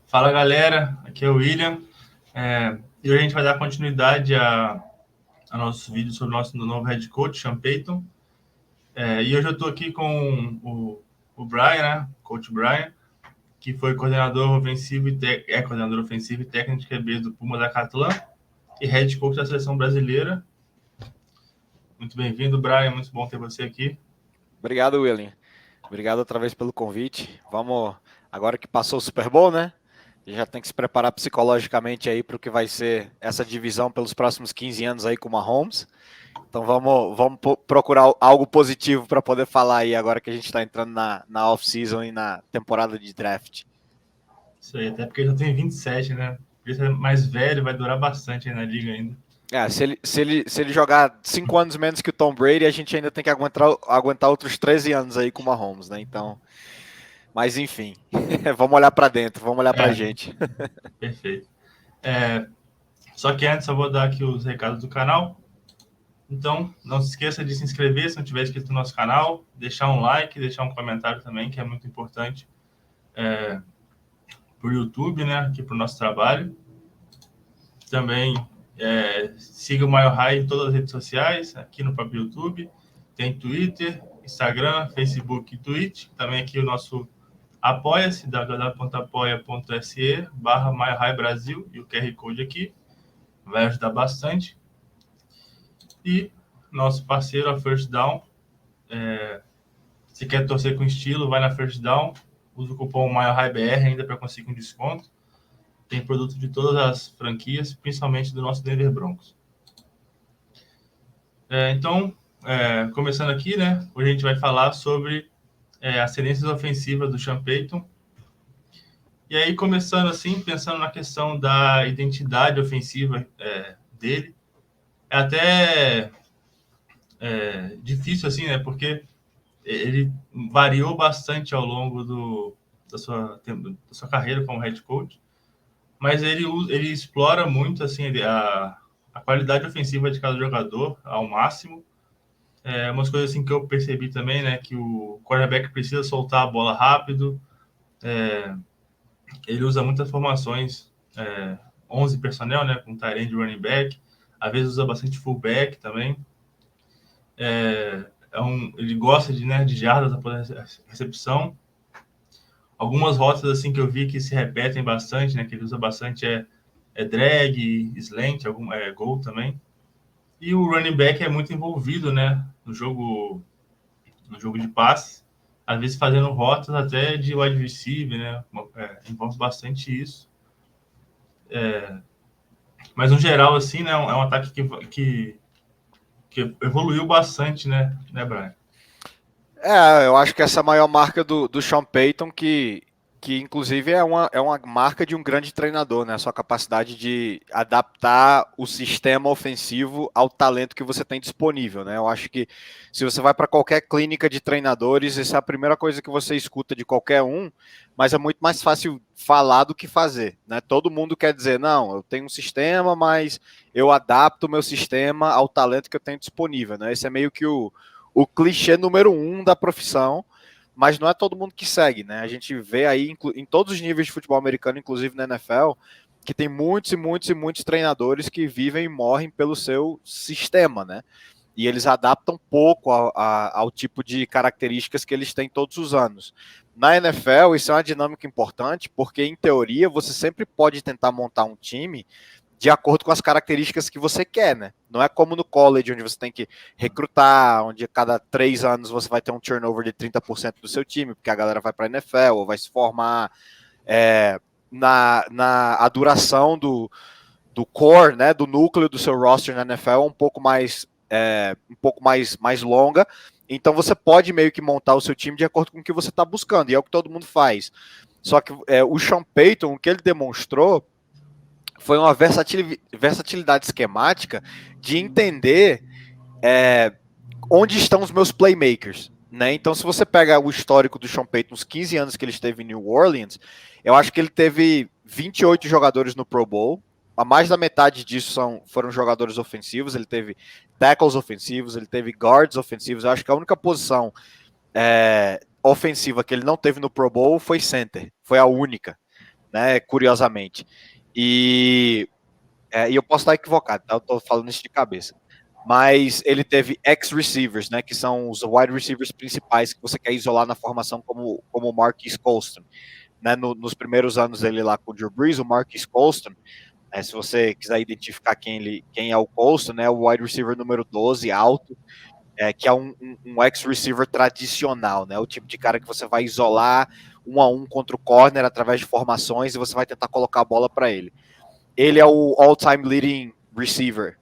Fala galera, aqui é o William. E hoje a gente vai dar continuidade a nosso vídeo sobre o nosso novo head coach, Sean Payton. E hoje eu estou aqui com o Brian, né? Coach Brian, que foi coordenador ofensivo coordenador ofensivo e técnico de QB do Puma da Catlã e head coach da seleção brasileira. Muito bem-vindo, Brian. Muito bom ter você aqui. Obrigado, William. Obrigado outra vez pelo convite. Vamos, agora que passou o Super Bowl, né? Já tem que se preparar psicologicamente aí para o que vai ser essa divisão pelos próximos 15 anos aí com o Mahomes. Então vamos procurar algo positivo para poder falar aí agora que a gente está entrando na off-season e na temporada de draft. Isso aí, até porque ele já tem 27, né? Por isso é mais velho, vai durar bastante aí na liga ainda. Se ele jogar 5 anos menos que o Tom Brady, a gente ainda tem que aguentar outros 13 anos aí com o Mahomes, né? Então, mas enfim, vamos olhar para dentro, vamos olhar para a gente. Perfeito. Só que antes eu vou dar aqui os recados do canal. Então, não se esqueça de se inscrever se não tiver inscrito no nosso canal, deixar um like, deixar um comentário também, que é muito importante para o YouTube, né? Aqui para o nosso trabalho. Também siga o Mile High em todas as redes sociais, aqui no próprio YouTube. Tem Twitter, Instagram, Facebook e Twitch. Também aqui o nosso Apoia-se, www.apoia.se/Mile High Brasil, e o QR Code aqui vai ajudar bastante. E nosso parceiro, a First Down. Se quer torcer com estilo, vai na First Down. Usa o cupom MileHighBR ainda para conseguir um desconto. Tem produto de todas as franquias, principalmente do nosso Denver Broncos. Então, começando aqui, né? Hoje a gente vai falar sobre as tendências ofensivas do Sean Payton. E aí, começando assim, pensando na questão da identidade ofensiva dele, é até difícil, assim, né? Porque ele variou bastante ao longo da sua carreira como head coach, mas ele explora muito assim a qualidade ofensiva de cada jogador ao máximo. Umas coisas assim que eu percebi também, né? Que o quarterback precisa soltar a bola rápido. Ele usa muitas formações 11 personnel, né? Com tight end e running back. Às vezes usa bastante fullback também. Ele gosta de jardas após a recepção. Algumas rotas assim que eu vi que se repetem bastante, né? Que ele usa bastante drag, slant, gol também. E o running back é muito envolvido, né? No jogo de passe, às vezes fazendo rotas até de wide receiver, né? Envolve bastante isso. Mas no geral, assim, né? É um ataque que evoluiu bastante, né, Brian? Eu acho que essa é a maior marca do Sean Payton, que inclusive é uma marca de um grande treinador, né? A sua capacidade de adaptar o sistema ofensivo ao talento que você tem disponível, né? Eu acho que se você vai para qualquer clínica de treinadores, essa é a primeira coisa que você escuta de qualquer um, mas é muito mais fácil falar do que fazer, né? Todo mundo quer dizer, não, eu tenho um sistema, mas eu adapto o meu sistema ao talento que eu tenho disponível, né? Esse é meio que o clichê número 1 da profissão, mas não é todo mundo que segue, né? A gente vê aí em todos os níveis de futebol americano, inclusive na NFL, que tem muitos e muitos e muitos treinadores que vivem e morrem pelo seu sistema, né? E eles adaptam pouco ao tipo de características que eles têm todos os anos. Na NFL, isso é uma dinâmica importante, porque em teoria você sempre pode tentar montar um time de acordo com as características que você quer, né? Não é como no college, onde você tem que recrutar, onde a cada 3 anos você vai ter um turnover de 30% do seu time, porque a galera vai para a NFL ou vai se formar a duração do core, né, do núcleo do seu roster na NFL é um pouco mais longa. Então você pode meio que montar o seu time de acordo com o que você está buscando, e é o que todo mundo faz. Só que o Sean Payton, o que ele demonstrou foi uma versatilidade esquemática de entender onde estão os meus playmakers. Né? Então, se você pega o histórico do Sean Payton, os 15 anos que ele esteve em New Orleans, eu acho que ele teve 28 jogadores no Pro Bowl. A mais da metade disso foram jogadores ofensivos. Ele teve tackles ofensivos, ele teve guards ofensivos. Eu acho que a única posição ofensiva que ele não teve no Pro Bowl foi center. Foi a única. né, curiosamente. E eu posso estar equivocado, tá? Eu tô falando isso de cabeça. Mas ele teve X-receivers, né, que são os wide receivers principais que você quer isolar na formação, como o Marquise Colston. Né, nos primeiros anos dele lá com o Drew Brees, o Marquise Colston, se você quiser identificar quem é o Colston, né, o wide receiver número 12, alto, que é um X-receiver tradicional, né, o tipo de cara que você vai isolar 1-a-1 contra o corner através de formações e você vai tentar colocar a bola para ele. Ele é o all-time leading receiver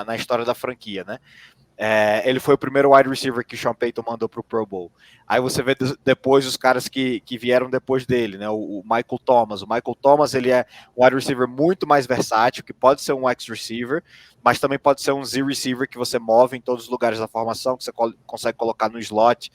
na história da franquia, né? Ele foi o primeiro wide receiver que o Sean Payton mandou pro Pro Bowl. Aí você vê depois os caras que vieram depois dele, né? O Michael Thomas. O Michael Thomas, ele é um wide receiver muito mais versátil, que pode ser um X-receiver, mas também pode ser um Z-receiver que você move em todos os lugares da formação, que você consegue colocar no slot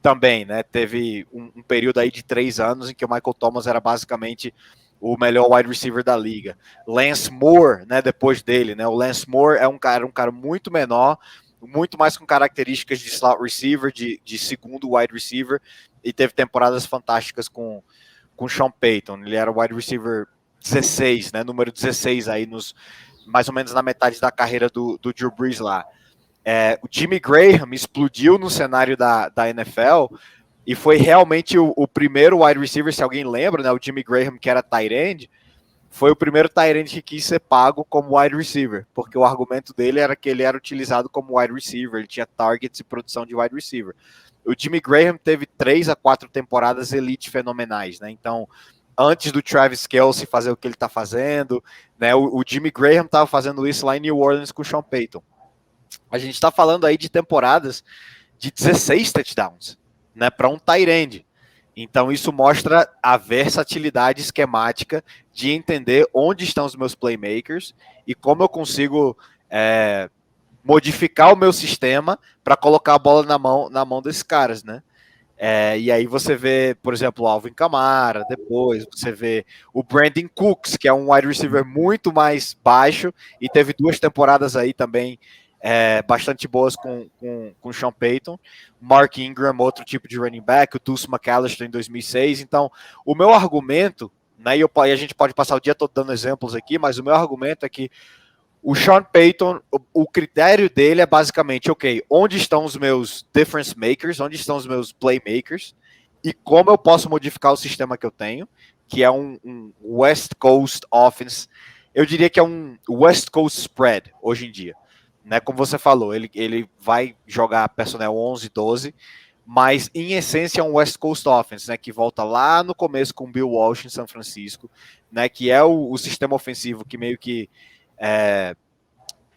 também, né? Teve um período aí de 3 anos em que o Michael Thomas era basicamente o melhor wide receiver da liga. Lance Moore, né, depois dele, né? O Lance Moore é um cara muito menor, muito mais com características de slot receiver, de segundo wide receiver, e teve temporadas fantásticas com o Sean Payton. Ele era o wide receiver 16, né, número 16 aí, mais ou menos na metade da carreira do Drew Brees lá. O Jimmy Graham explodiu no cenário da NFL e foi realmente o primeiro wide receiver, se alguém lembra, né, o Jimmy Graham, que era tight end, foi o primeiro tight end que quis ser pago como wide receiver, porque o argumento dele era que ele era utilizado como wide receiver, ele tinha targets e produção de wide receiver. O Jimmy Graham teve 3 a 4 temporadas elite fenomenais, né? Então, antes do Travis Kelce fazer o que ele está fazendo, né? O Jimmy Graham estava fazendo isso lá em New Orleans com o Sean Payton. A gente está falando aí de temporadas de 16 touchdowns, né? Para um tight end. Então, isso mostra a versatilidade esquemática de entender onde estão os meus playmakers e como eu consigo modificar o meu sistema para colocar a bola na mão desses caras, né? E aí você vê, por exemplo, o Alvin Kamara, depois você vê o Brandon Cooks, que é um wide receiver muito mais baixo e teve 2 temporadas aí também bastante boas com o Sean Payton. Mark Ingram, outro tipo de running back, o Deuce McAllister em 2006. Então, o meu argumento, né, e a gente pode passar o dia todo dando exemplos aqui, mas o meu argumento é que o Sean Payton, o critério dele é basicamente, ok, onde estão os meus difference makers, onde estão os meus playmakers, e como eu posso modificar o sistema que eu tenho, que é um West Coast offense, eu diria que é um West Coast spread, hoje em dia. Né, como você falou, ele vai jogar personnel 11, 12, mas em essência é um West Coast offense, né, que volta lá no começo com o Bill Walsh em São Francisco, né, que é o sistema ofensivo que meio que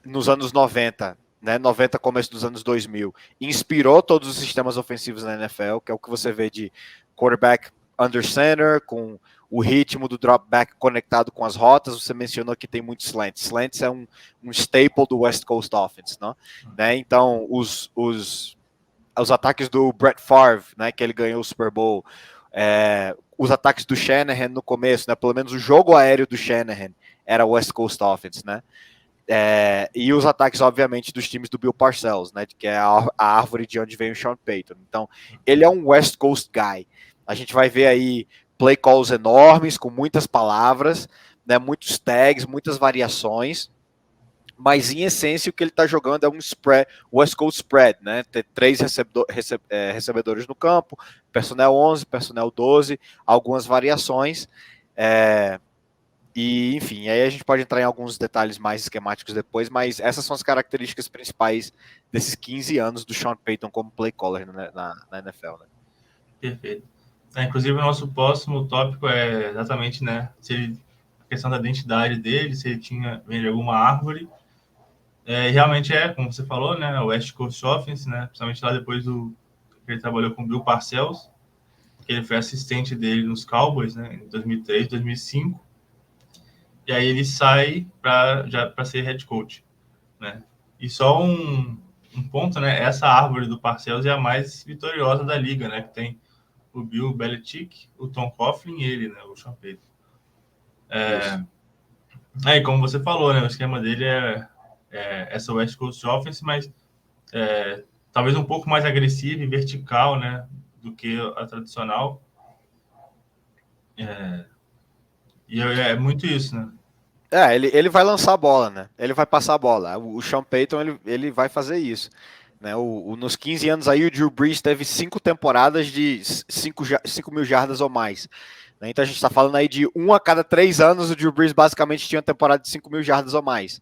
nos anos 90, né, 90, começo dos anos 2000, inspirou todos os sistemas ofensivos na NFL, que é o que você vê de quarterback under center, com o ritmo do drop back conectado com as rotas. Você mencionou que tem muitos slants. Slants é um staple do West Coast Offense, né? Então, os ataques do Brett Favre, né, que ele ganhou o Super Bowl, os ataques do Shanahan no começo, né, pelo menos o jogo aéreo do Shanahan era West Coast Offense, né? E os ataques, obviamente, dos times do Bill Parcells, né, que é a árvore de onde vem o Sean Payton. Então, ele é um West Coast guy. A gente vai ver aí play calls enormes, com muitas palavras, né, muitos tags, muitas variações, mas em essência o que ele está jogando é um spread, West Coast spread, né, ter 3 recebedores no campo, personnel 11, personnel 12, algumas variações, e, enfim, aí a gente pode entrar em alguns detalhes mais esquemáticos depois, mas essas são as características principais desses 15 anos do Sean Payton como play caller na NFL, né? Perfeito. Inclusive, o nosso próximo tópico é exatamente, né, a questão da identidade dele, se ele vem de alguma árvore. Realmente como você falou, né, o West Coast Offense, né, principalmente lá depois que ele trabalhou com o Bill Parcells, que ele foi assistente dele nos Cowboys, né, em 2003, 2005. E aí ele sai para ser head coach, né? E só um ponto, né? Essa árvore do Parcells é a mais vitoriosa da liga, né? Que tem o Bill Belichick, o Tom Coughlin e ele, né? O Sean Payton. E como você falou, né? O esquema dele é essa West Coast Offense, mas talvez um pouco mais agressiva e vertical, né? Do que a tradicional. É, e é muito isso, né? Ele vai lançar a bola, né? Ele vai passar a bola. O Sean Payton, ele vai fazer isso. Né? Nos 15 anos aí, o Drew Brees teve 5 temporadas de 5 mil jardas ou mais. Né? Então a gente está falando aí de 1 a cada 3 anos, o Drew Brees basicamente tinha uma temporada de 5 mil jardas ou mais.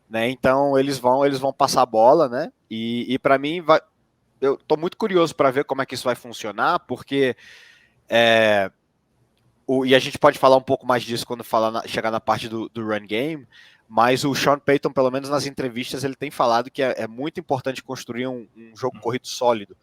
Né? Então eles vão passar a bola, né? E para mim, eu estou muito curioso para ver como é que isso vai funcionar, porque e a gente pode falar um pouco mais disso quando chegar na parte do run game, mas o Sean Payton, pelo menos nas entrevistas, ele tem falado que é muito importante construir um jogo corrido sólido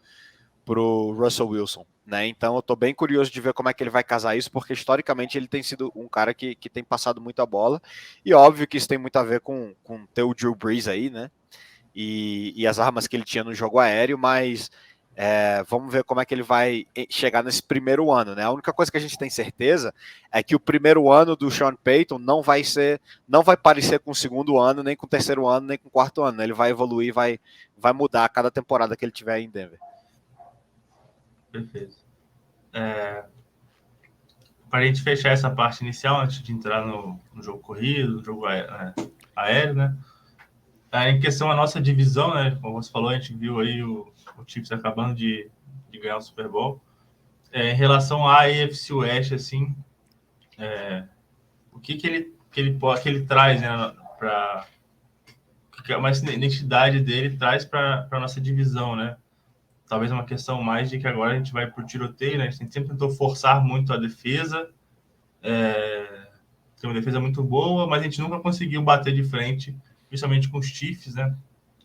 para o Russell Wilson. Né? Então eu estou bem curioso de ver como é que ele vai casar isso, porque historicamente ele tem sido um cara que tem passado muito a bola, e óbvio que isso tem muito a ver com ter o Drew Brees aí, né? E as armas que ele tinha no jogo aéreo, mas vamos ver como é que ele vai chegar nesse primeiro ano, né? A única coisa que a gente tem certeza é que o primeiro ano do Sean Payton não vai parecer com o segundo ano, nem com o terceiro ano, nem com o quarto ano. Né? Ele vai evoluir, vai mudar a cada temporada que ele tiver em Denver. Perfeito. Para a gente fechar essa parte inicial, antes de entrar no jogo corrido, no jogo aéreo, né? Em questão a nossa divisão, né? Como você falou, a gente viu aí o Chiefs acabando de ganhar o Super Bowl. Em relação à AFC West, assim, o que ele traz, né, para mais identidade dele traz para a nossa divisão, né? Talvez uma questão mais de que agora a gente vai para o tiroteio, né? A gente sempre tentou forçar muito a defesa, tem uma defesa muito boa, mas a gente nunca conseguiu bater de frente, principalmente com os Chiefs, né?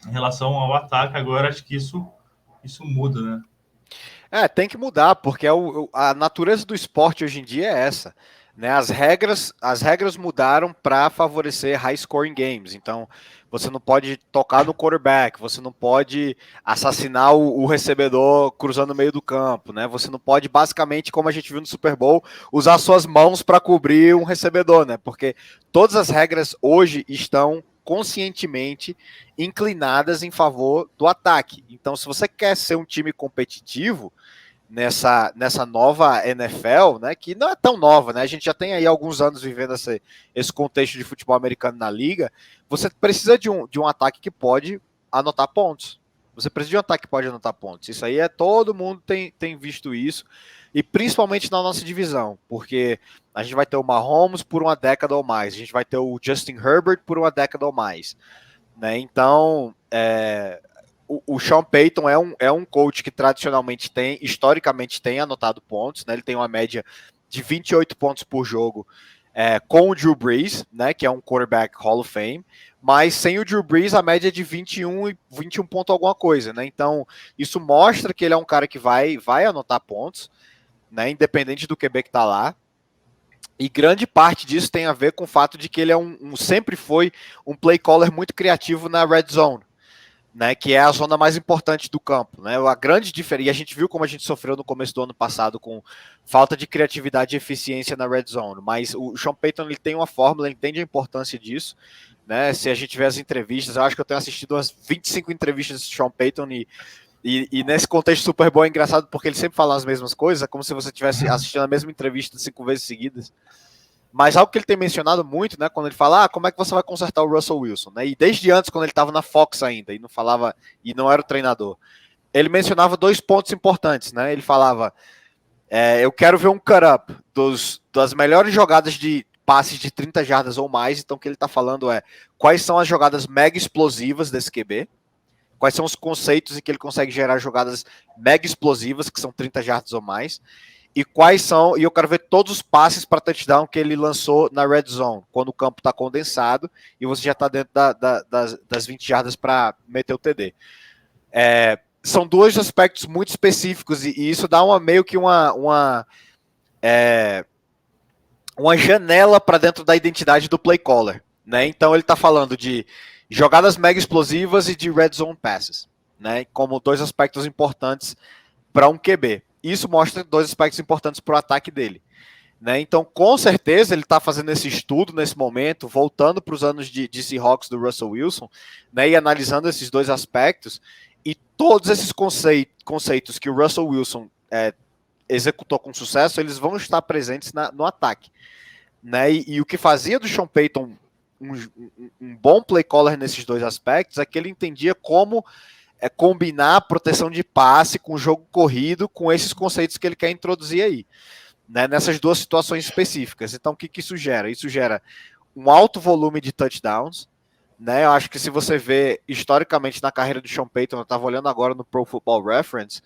Em relação ao ataque, agora acho que isso muda, né? Tem que mudar, porque a natureza do esporte hoje em dia é essa. Né? As regras mudaram para favorecer high scoring games. Então, você não pode tocar no quarterback, você não pode assassinar o recebedor cruzando o meio do campo, né? Você não pode, basicamente, como a gente viu no Super Bowl, usar suas mãos para cobrir um recebedor, né? Porque todas as regras hoje estão conscientemente inclinadas em favor do ataque. Então, se você quer ser um time competitivo nessa nova NFL, né, que não é tão nova, né, a gente já tem aí alguns anos vivendo esse contexto de futebol americano na liga, você precisa de um ataque que pode anotar pontos. Você precisa de um ataque que pode anotar pontos. Isso aí todo mundo tem visto isso, e principalmente na nossa divisão, porque a gente vai ter o Mahomes por uma década ou mais, a gente vai ter o Justin Herbert por uma década ou mais. Né? Então, o Sean Payton é um coach que tradicionalmente historicamente tem anotado pontos, né? Ele tem uma média de 28 pontos por jogo com o Drew Brees, né? Que é um quarterback Hall of Fame, mas sem o Drew Brees a média é de 21 ponto alguma coisa, né? Então isso mostra que ele é um cara que vai anotar pontos, né? Independente do QB que tá lá. E grande parte disso tem a ver com o fato de que ele sempre foi um play caller muito criativo na red zone. Né, que é a zona mais importante do campo. Né? A grande diferença, e a gente viu como a gente sofreu no começo do ano passado com falta de criatividade e eficiência na red zone, mas o Sean Payton ele tem uma fórmula, ele entende a importância disso. Né? Se a gente vê as entrevistas, eu acho que eu tenho assistido umas 25 entrevistas de Sean Payton e nesse contexto Super Bowl é engraçado porque ele sempre fala as mesmas coisas, é como se você estivesse assistindo a mesma entrevista 5 vezes seguidas. Mas algo que ele tem mencionado muito, né, quando ele fala, como é que você vai consertar o Russell Wilson, né? E desde antes, quando ele estava na Fox ainda e não falava e não era o treinador, ele mencionava 2 pontos importantes, né? Ele falava, eu quero ver um cut-up das melhores jogadas de passes de 30 jardas ou mais. Então o que ele está falando quais são as jogadas mega explosivas desse QB, quais são os conceitos em que ele consegue gerar jogadas mega explosivas que são 30 jardas ou mais. E quais são, e eu quero ver todos os passes para touchdown que ele lançou na red zone, quando o campo está condensado e você já está dentro das 20 jardas para meter o TD. São 2 aspectos muito específicos e isso dá meio que uma janela para dentro da identidade do play caller. Né? Então ele está falando de jogadas mega explosivas e de red zone passes, né? Como 2 aspectos importantes para um QB. Isso mostra 2 aspectos importantes para o ataque dele. Né? Então, com certeza, ele está fazendo esse estudo nesse momento, voltando para os anos de Seahawks do Russell Wilson, né? E analisando esses 2 aspectos, e todos esses conceitos que o Russell Wilson executou com sucesso, eles vão estar presentes no ataque. Né? E o que fazia do Sean Payton um bom play caller nesses dois aspectos é que ele entendia como combinar a proteção de passe com o jogo corrido, com esses conceitos que ele quer introduzir aí, né? Nessas duas situações específicas. Então, o que isso gera? Isso gera um alto volume de touchdowns, né? Eu acho que se você vê historicamente na carreira do Sean Payton, eu estava olhando agora no Pro Football Reference,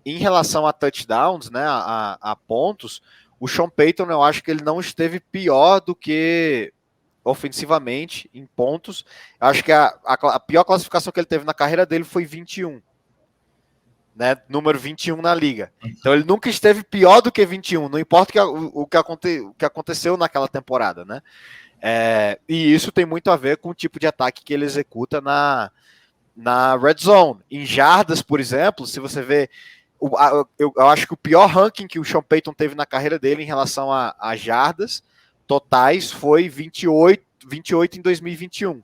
em relação a touchdowns, né, a pontos, o Sean Payton, eu acho que ele não esteve pior do que ofensivamente em pontos. Eu acho que a pior classificação que ele teve na carreira dele foi 21. Né, número 21 na liga. Então ele nunca esteve pior do que 21, não importa o que aconteceu naquela temporada, né? E isso tem muito a ver com o tipo de ataque que ele executa na red zone. Em jardas, por exemplo, se você vê, eu acho que o pior ranking que o Sean Payton teve na carreira dele em relação a jardas totais foi 28 em 2021.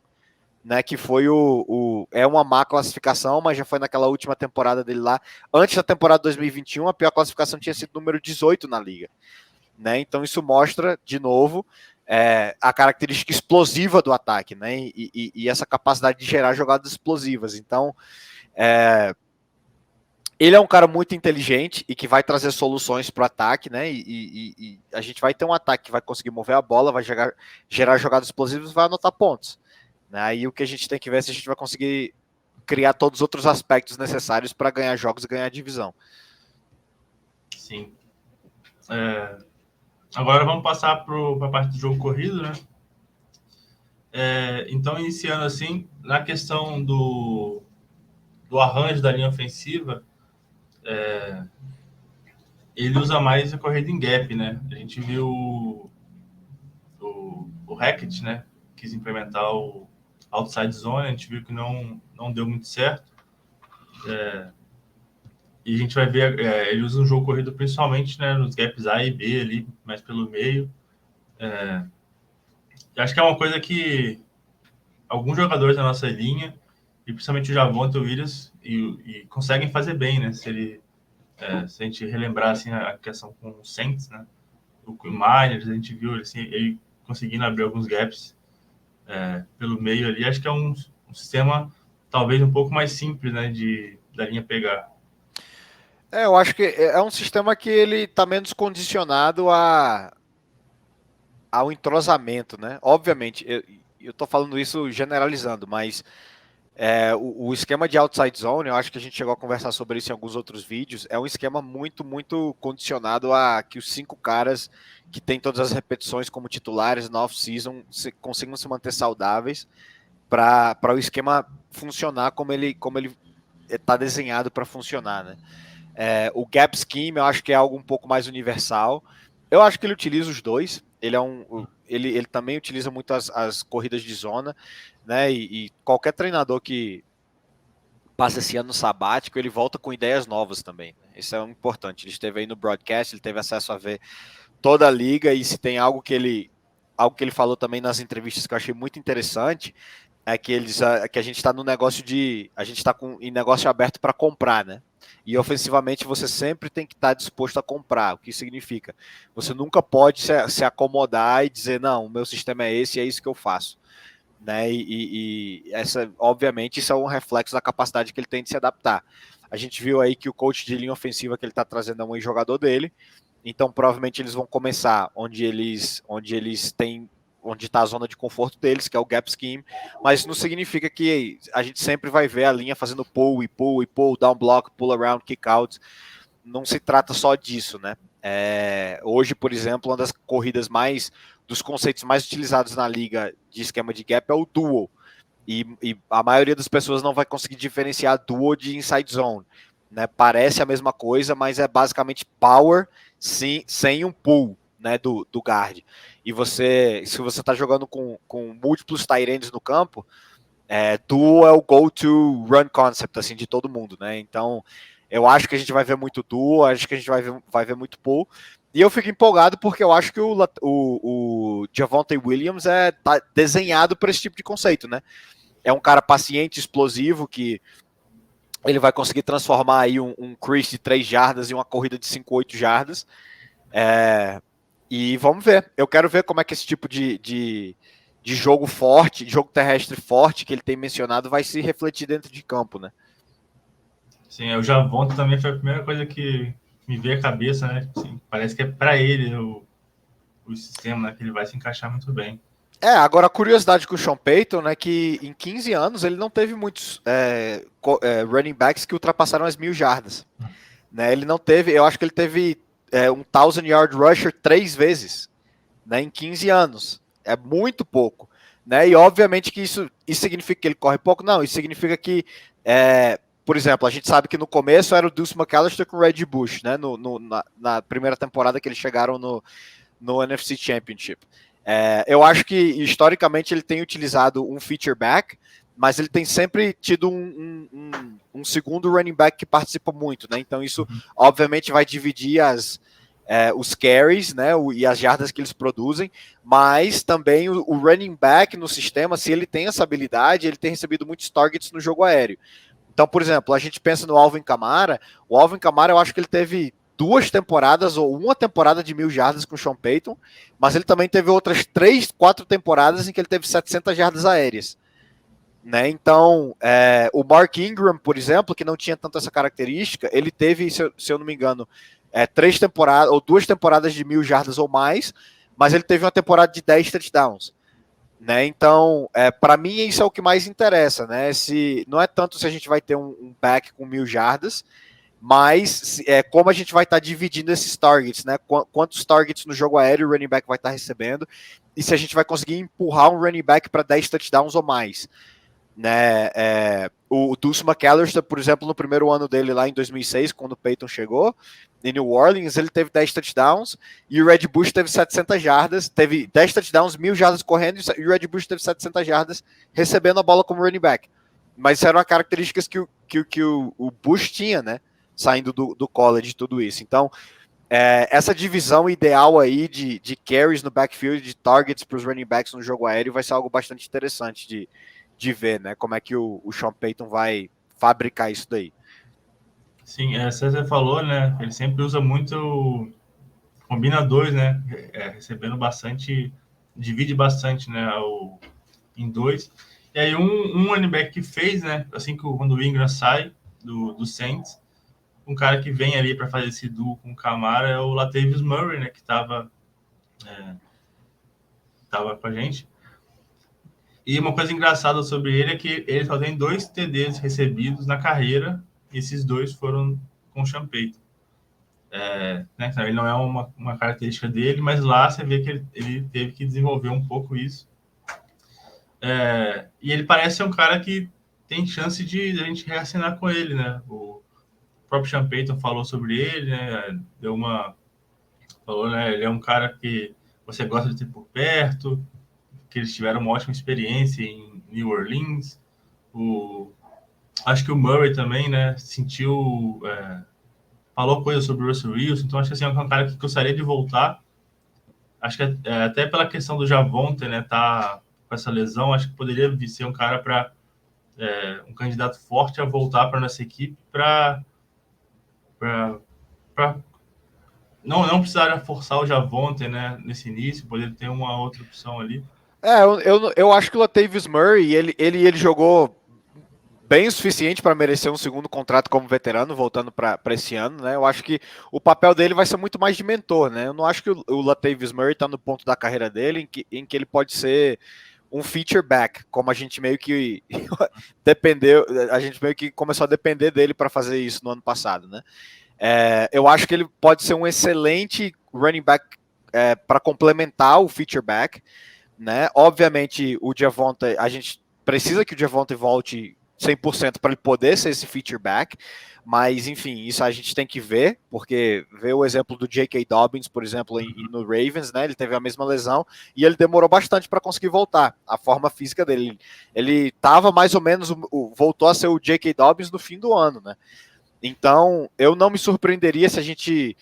Né, que foi é uma má classificação, mas já foi naquela última temporada dele lá. Antes da temporada 2021, a pior classificação tinha sido número 18 na liga. Né? Então isso mostra, de novo, a característica explosiva do ataque, né? E essa capacidade de gerar jogadas explosivas. Então, ele é um cara muito inteligente e que vai trazer soluções para o ataque, né? E a gente vai ter um ataque que vai conseguir mover a bola, vai gerar jogadas explosivas e vai anotar pontos. Aí o que a gente tem que ver é se a gente vai conseguir criar todos os outros aspectos necessários para ganhar jogos e ganhar a divisão. Sim. Agora vamos passar para a parte do jogo corrido, né? Então, iniciando assim, na questão do arranjo da linha ofensiva, ele usa mais a corrida em gap, né? A gente viu o Hackett, né? Quis implementar o outside zone, a gente viu que não deu muito certo. E a gente vai ver, ele usa um jogo corrido principalmente, né, nos gaps A e B ali, mais pelo meio. Acho que é uma coisa que alguns jogadores da nossa linha, e principalmente o Javonte Williams, e conseguem fazer bem, né? Se a gente relembrar assim, a questão com o Saints, né? O Miners, a gente viu ele conseguindo abrir alguns gaps pelo meio ali. Acho que é um sistema talvez um pouco mais simples, né, da linha pegar. Eu acho que é um sistema que ele está menos condicionado ao entrosamento, né? Obviamente, eu estou falando isso generalizando, mas o esquema de outside zone, eu acho que a gente chegou a conversar sobre isso em alguns outros vídeos, é um esquema muito, muito condicionado a que os 5 caras que têm todas as repetições como titulares na off-season consigam se manter saudáveis para o esquema funcionar como ele está desenhado para funcionar, né? O gap scheme eu acho que é algo um pouco mais universal. Eu acho que ele utiliza os dois. Ele também utiliza muito as corridas de zona, né? E qualquer treinador que passa esse ano sabático, ele volta com ideias novas também. Né? Isso é importante. Ele esteve aí no broadcast, ele teve acesso a ver toda a liga, e se tem algo que ele falou também nas entrevistas que eu achei muito interessante, é que a gente está no negócio a gente está em negócio aberto para comprar, né? E ofensivamente você sempre tem que estar disposto a comprar. O que significa? Você nunca pode se acomodar e dizer, não, o meu sistema é esse e é isso que eu faço. Né? Obviamente, isso é um reflexo da capacidade que ele tem de se adaptar. A gente viu aí que o coach de linha ofensiva que ele está trazendo é um jogador dele, então provavelmente eles vão começar onde está a zona de conforto deles, que é o gap scheme, mas isso não significa que a gente sempre vai ver a linha fazendo pull, down block, pull around, kick out. Não se trata só disso, né? Hoje, por exemplo, uma das corridas dos conceitos mais utilizados na liga de esquema de gap é o dual, e a maioria das pessoas não vai conseguir diferenciar dual de inside zone, né? Parece a mesma coisa, mas é basicamente power sem um pull, né, do guard. E se você está jogando com múltiplos tight ends no campo, duo é o go-to run concept assim, de todo mundo, né? Então, eu acho que a gente vai ver muito duo, acho que a gente vai ver muito pull. E eu fico empolgado porque eu acho que o Javonte Williams tá desenhado para esse tipo de conceito, né? É um cara paciente, explosivo, que ele vai conseguir transformar aí um crease de 3 jardas em uma corrida de 5, 8 jardas. E vamos ver. Eu quero ver como é que esse tipo de jogo forte, de jogo terrestre forte que ele tem mencionado vai se refletir dentro de campo, né? Sim, o Javonte também foi a primeira coisa que me veio à cabeça, né? Assim, parece que é para ele o sistema, né? Que ele vai se encaixar muito bem. Agora a curiosidade com o Sean Payton, né, que em 15 anos ele não teve muitos running backs que ultrapassaram as 1.000 jardas. Né? Ele não teve, eu acho que ele teve um 1,000 yard rusher 3 vezes, né, em 15 anos. É muito pouco. Né? E obviamente que isso significa que ele corre pouco? Não, isso significa que, por exemplo, a gente sabe que no começo era o Deuce McAllister com o Reggie Bush, né, na primeira temporada que eles chegaram no NFC Championship. Eu acho que historicamente ele tem utilizado um feature back, mas ele tem sempre tido um segundo running back que participa muito, né? Então isso obviamente vai dividir os carries, né? E as jardas que eles produzem, mas também o running back no sistema, se ele tem essa habilidade, ele tem recebido muitos targets no jogo aéreo. Então, por exemplo, a gente pensa no Alvin Kamara. O Alvin Kamara, eu acho que ele teve 2 temporadas ou uma temporada de 1.000 jardas com o Sean Payton, mas ele também teve outras 3, 4 temporadas em que ele teve 700 jardas aéreas. Né? Então, o Mark Ingram, por exemplo, que não tinha tanto essa característica, ele teve, se eu não me engano, 3 temporadas ou 2 temporadas de 1.000 jardas ou mais, mas ele teve uma temporada de 10 touchdowns. Né? Então, para mim, isso é o que mais interessa. Né? Não é tanto se a gente vai ter um back com 1.000 jardas, mas como a gente vai estar dividindo esses targets, né? Quantos targets no jogo aéreo o running back vai estar recebendo, e se a gente vai conseguir empurrar um running back para 10 touchdowns ou mais. Né? O Deuce McAllister, por exemplo, no primeiro ano dele lá em 2006, quando o Peyton chegou em New Orleans, ele teve 10 touchdowns e o Red Bush teve 700 jardas, teve 10 touchdowns, 1.000 jardas correndo e o Red Bush teve 700 jardas recebendo a bola como running back. Mas isso eram características que o Bush tinha, né? Saindo do college e tudo isso. Então, essa divisão ideal aí de carries no backfield, de targets para os running backs no jogo aéreo vai ser algo bastante interessante de ver, né? Como é que o Sean Payton vai fabricar isso daí. Sim, você falou, né? Ele sempre usa muito combinadores, né? Recebendo bastante, divide bastante, né? Em 2. E aí um running back que fez, né? Assim que quando o Ingram sai do Saints, um cara que vem ali para fazer esse duo com o Camara é o Latavius Murray, né? Que tava com a gente. E uma coisa engraçada sobre ele é que ele só tem 2 TDs recebidos na carreira, e esses 2 foram com o Sean Payton. Né, ele não é uma característica dele, mas lá você vê que ele teve que desenvolver um pouco isso. E ele parece ser um cara que tem chance de a gente reassinar com ele, né? O próprio Sean Payton falou sobre ele, né? Falou, né? Ele é um cara que você gosta de ter por perto, que eles tiveram uma ótima experiência em New Orleans. Acho que o Murray também, né? Falou coisas sobre o Russell Wilson, então acho que assim, é um cara que gostaria de voltar. Acho que até pela questão do Javonte, né? Tá com essa lesão, acho que poderia ser um cara para um candidato forte a voltar para nossa equipe para não precisar forçar o Javonte, né? Nesse início, poder ter uma outra opção ali. Eu acho que o Latavius Murray, ele jogou bem o suficiente para merecer um segundo contrato como veterano, voltando para esse ano, né? Eu acho que o papel dele vai ser muito mais de mentor, né? Eu não acho que o Latavius Murray está no ponto da carreira dele em que ele pode ser um feature back, como a gente meio que a gente meio que começou a depender dele para fazer isso no ano passado, né? Eu acho que ele pode ser um excelente running back para complementar o feature back, né? Obviamente o Javonte, a gente precisa que o Javonte volte 100% para ele poder ser esse feature back, mas enfim, isso a gente tem que ver, porque ver o exemplo do J.K. Dobbins, por exemplo, no Ravens, né, ele teve a mesma lesão e ele demorou bastante para conseguir voltar, a forma física dele, ele estava mais ou menos, voltou a ser o J.K. Dobbins no fim do ano, né, então eu não me surpreenderia se a gente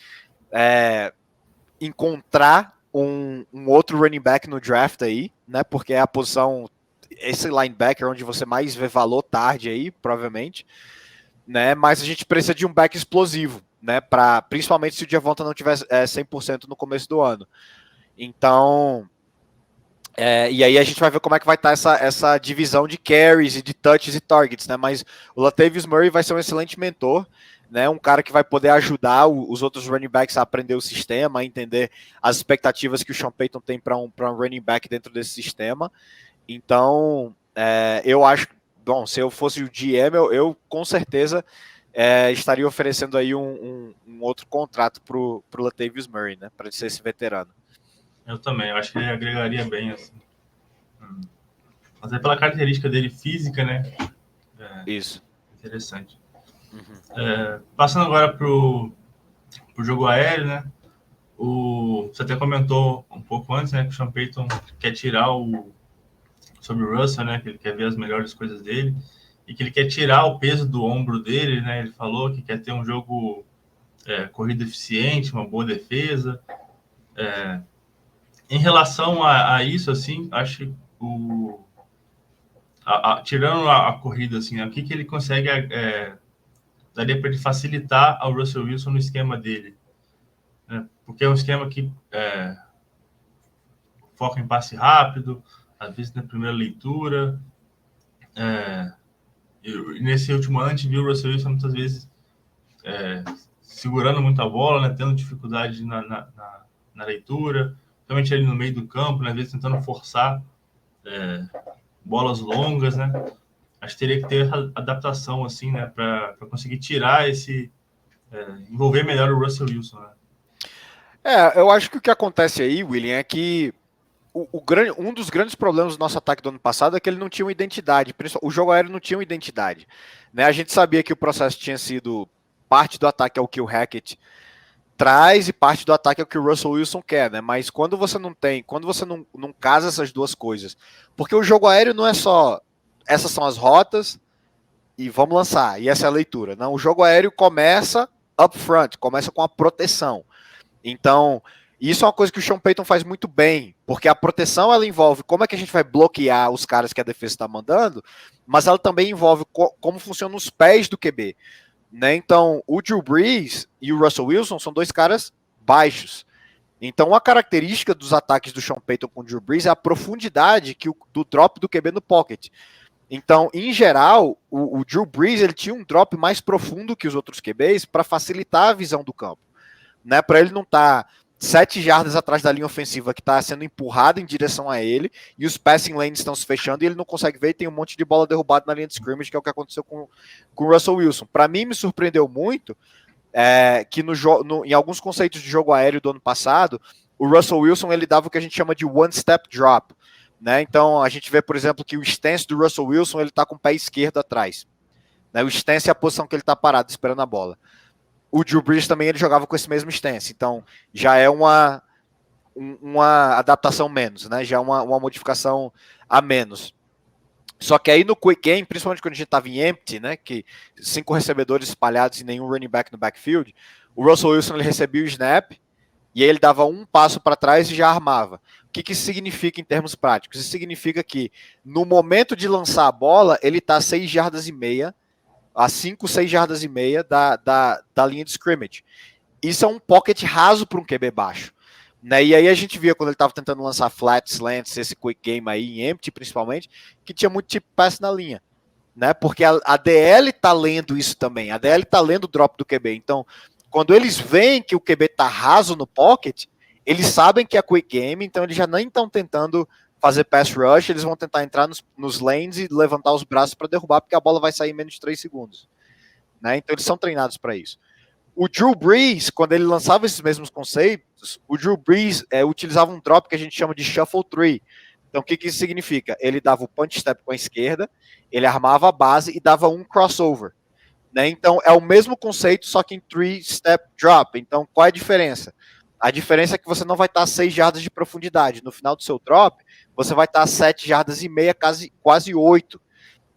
encontrar um outro running back no draft aí, né, porque é a posição, esse linebacker onde você mais vê valor tarde aí, provavelmente. né? Mas a gente precisa de um back explosivo, né? Principalmente se o Devonta não tiver 100% no começo do ano. Então, e aí a gente vai ver como é que vai estar essa divisão de carries e de touches e targets, né? Mas o Latavius Murray vai ser um excelente mentor, né? Um cara que vai poder ajudar os outros running backs a aprender o sistema, a entender as expectativas que o Sean Payton tem para um running back dentro desse sistema. Então, eu acho, bom, se eu fosse o GM, eu com certeza estaria oferecendo aí um outro contrato pro Latavius Murray, né? Para ser esse veterano. Eu também, eu acho que ele agregaria bem, assim. Mas é pela característica dele física, né? Isso. Interessante. Uhum. Passando agora pro jogo aéreo, né? Você até comentou um pouco antes, né? Que o Sean Payton quer tirar sobre o Russell, né? Que ele quer ver as melhores coisas dele e que ele quer tirar o peso do ombro dele, né? Ele falou que quer ter um jogo corrida eficiente, uma boa defesa. Em relação a isso, assim, acho que tirando a corrida, assim, né, o que ele consegue daria para ele facilitar ao Russell Wilson no esquema dele, né? Porque é um esquema que foca em passe rápido, às vezes na primeira leitura. E nesse último ano, a gente viu o Russell Wilson muitas vezes segurando muito a bola, né, tendo dificuldade na leitura, principalmente ali no meio do campo, né, às vezes tentando forçar bolas longas, né? Acho que teria que ter adaptação, assim, né, para conseguir tirar envolver melhor o Russell Wilson, né? Eu acho que o que acontece aí, William, é que um dos grandes problemas do nosso ataque do ano passado é que ele não tinha uma identidade. O jogo aéreo não tinha uma identidade, né? A gente sabia que o processo tinha sido parte do ataque é o que o Hackett traz e parte do ataque é o que o Russell Wilson quer, né? Mas quando você não casa essas duas coisas, porque o jogo aéreo não é só essas são as rotas e vamos lançar, e essa é a leitura. Não, o jogo aéreo começa up front, começa com a proteção. Então, isso é uma coisa que o Sean Payton faz muito bem, porque a proteção ela envolve como é que a gente vai bloquear os caras que a defesa está mandando, mas ela também envolve como funcionam os pés do QB. Né? Então, o Drew Brees e o Russell Wilson são dois caras baixos. Então, uma característica dos ataques do Sean Payton com o Drew Brees é a profundidade do drop do QB no pocket. Então, em geral, o Drew Brees ele tinha um drop mais profundo que os outros QBs para facilitar a visão do campo. Né? Para ele não estar 7 jardas atrás da linha ofensiva que está sendo empurrada em direção a ele, e os passing lanes estão se fechando e ele não consegue ver e tem um monte de bola derrubada na linha de scrimmage, que é o que aconteceu com o Russell Wilson. Para mim, me surpreendeu muito que em alguns conceitos de jogo aéreo do ano passado, o Russell Wilson ele dava o que a gente chama de one-step drop. Né? Então, a gente vê, por exemplo, que o stance do Russell Wilson ele está com o pé esquerdo atrás. Né? O stance é a posição que ele está parado, esperando a bola. O Drew Brees também ele jogava com esse mesmo stance, então já é uma adaptação menos, né? Já é uma modificação a menos. Só que aí no quick game, principalmente quando a gente estava em empty, né? Que 5 recebedores espalhados e nenhum running back no backfield, o Russell Wilson ele recebia o snap e aí ele dava um passo para trás e já armava. O que isso significa em termos práticos? Isso significa que no momento de lançar a bola, ele está 6 jardas e meia a 5, 6 jardas e meia da linha de scrimmage. Isso é um pocket raso para um QB baixo. Né? E aí a gente via quando ele estava tentando lançar flats, slants, esse quick game aí, em empty principalmente, que tinha muito tipo pass na linha. Né? Porque a DL está lendo isso também. A DL está lendo o drop do QB. Então, quando eles veem que o QB está raso no pocket, eles sabem que é quick game, então eles já nem estão tentando fazer pass rush, eles vão tentar entrar nos lanes e levantar os braços para derrubar, porque a bola vai sair em menos de 3 segundos. Né? Então eles são treinados para isso. O Drew Brees, quando ele lançava esses mesmos conceitos, o Drew Brees utilizava um drop que a gente chama de shuffle tree. Então o que isso significa? Ele dava o punch step com a esquerda, ele armava a base e dava um crossover. Né? Então é o mesmo conceito, só que em 3-step drop. Então qual é a diferença? A diferença é que você não vai estar a 6 jardas de profundidade. No final do seu drop, você vai estar a 7 jardas e meia, quase 8,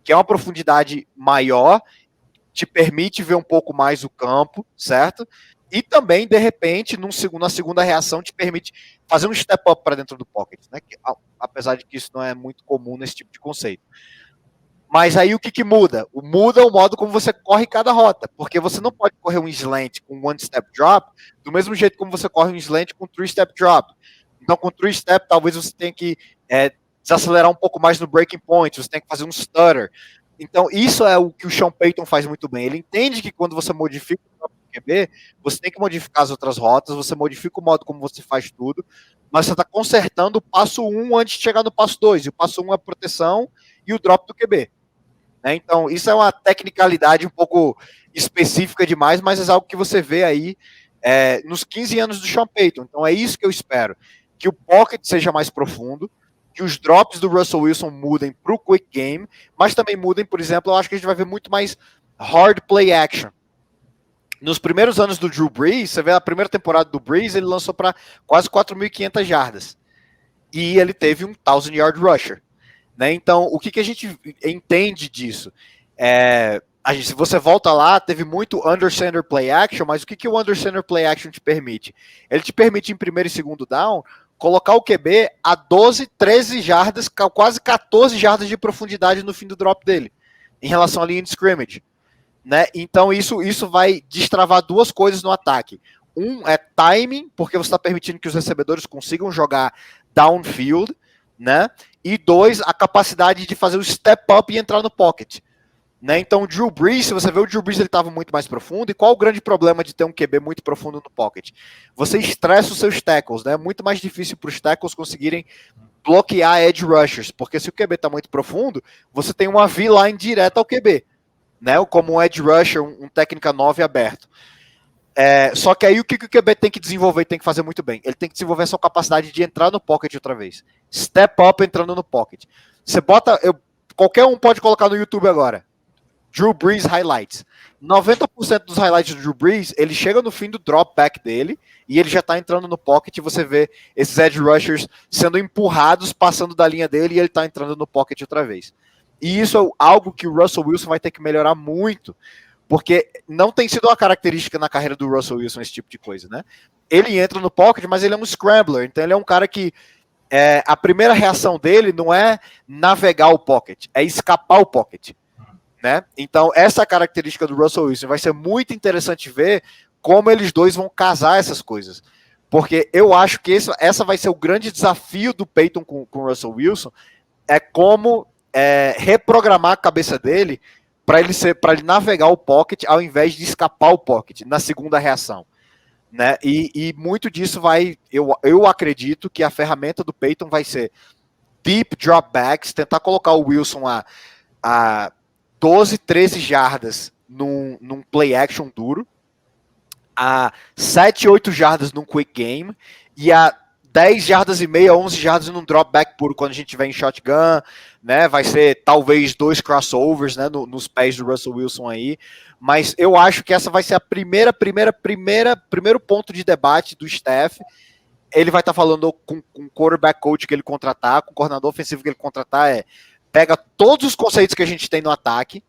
que é uma profundidade maior, te permite ver um pouco mais o campo, certo? E também, de repente, na segunda reação, te permite fazer um step up para dentro do pocket, né? Apesar de que isso não é muito comum nesse tipo de conceito. Mas aí o que muda? Muda o modo como você corre cada rota, porque você não pode correr um slant com one step drop do mesmo jeito como você corre um slant com three step drop. Então com three step talvez você tenha que desacelerar um pouco mais no breaking point, você tem que fazer um stutter. Então isso é o que o Sean Payton faz muito bem. Ele entende que quando você modifica o QB, você tem que modificar as outras rotas, você modifica o modo como você faz tudo, mas você está consertando o passo 1 antes de chegar no passo 2. E o passo 1 é a proteção e o drop do QB. Né? Então, isso é uma tecnicalidade um pouco específica demais, mas é algo que você vê aí nos 15 anos do Sean Payton. Então, é isso que eu espero. Que o pocket seja mais profundo, que os drops do Russell Wilson mudem para o quick game, mas também mudem, por exemplo, eu acho que a gente vai ver muito mais hard play action. Nos primeiros anos do Drew Brees, você vê a primeira temporada do Brees, ele lançou para quase 4.500 jardas. E ele teve um 1,000-yard rusher. Né? Então, o que a gente entende disso? Se você volta lá, teve muito under center play action, mas o que o under center play action te permite? Ele te permite, em primeiro e segundo down, colocar o QB a 12, 13 jardas, quase 14 jardas de profundidade no fim do drop dele, em relação à linha de scrimmage. Né? Então, isso vai destravar duas coisas no ataque. Um é timing, porque você está permitindo que os recebedores consigam jogar downfield, né? E 2, a capacidade de fazer o step up e entrar no pocket. Né? Então, o Drew Brees, se você vê o Drew Brees, ele estava muito mais profundo. E qual o grande problema de ter um QB muito profundo no pocket? Você estressa os seus tackles, né? É muito mais difícil para os tackles conseguirem bloquear edge rushers, porque se o QB está muito profundo, você tem uma V-line direta ao QB, né? Como um edge rusher, um técnica 9 aberto. Só que aí o que o QB tem que desenvolver e tem que fazer muito bem? Ele tem que desenvolver essa capacidade de entrar no pocket outra vez. Step up entrando no pocket. Você bota. Qualquer um pode colocar no YouTube agora. Drew Brees highlights. 90% dos highlights do Drew Brees, ele chega no fim do drop back dele e ele já tá entrando no pocket e você vê esses edge rushers sendo empurrados, passando da linha dele e ele tá entrando no pocket outra vez. E isso é algo que o Russell Wilson vai ter que melhorar muito, porque não tem sido uma característica na carreira do Russell Wilson esse tipo de coisa, né? Ele entra no pocket, mas ele é um scrambler, então ele é um cara que a primeira reação dele não é navegar o pocket, é escapar o pocket, né? Então essa característica do Russell Wilson vai ser muito interessante ver como eles dois vão casar essas coisas, porque eu acho que essa vai ser o grande desafio do Peyton com o Russell Wilson, é como reprogramar a cabeça dele para ele navegar o pocket ao invés de escapar o pocket na segunda reação. Né? E muito disso eu acredito que a ferramenta do Peyton vai ser deep dropbacks, tentar colocar o Wilson a 12, 13 jardas num play action duro, a 7, 8 jardas num quick game e a 10 jardas e meia, 11 jardas num dropback puro quando a gente tiver em shotgun, né? Vai ser talvez 2 crossovers, né, nos pés do Russell Wilson aí, mas eu acho que essa vai ser a primeiro ponto de debate do staff. Ele vai estar falando com o quarterback coach que ele contratar, com o coordenador ofensivo que ele contratar, pega todos os conceitos que a gente tem no ataque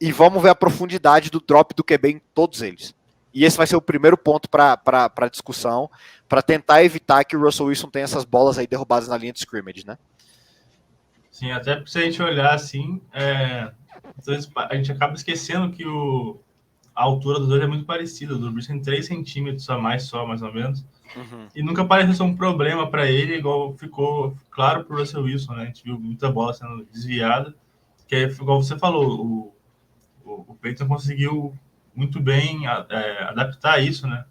e vamos ver a profundidade do drop do QB em todos eles. E esse vai ser o primeiro ponto para a discussão, para tentar evitar que o Russell Wilson tenha essas bolas aí derrubadas na linha de scrimmage, né? Sim, até porque se a gente olhar assim, a gente acaba esquecendo que a altura dos dois é muito parecida. O Drew Brees tem 3 centímetros a mais só, mais ou menos. Uhum. E nunca pareceu ser um problema para ele, igual ficou claro para o Russell Wilson, né? A gente viu muita bola sendo desviada, que é igual você falou, o Peyton conseguiu muito bem adaptar isso, né?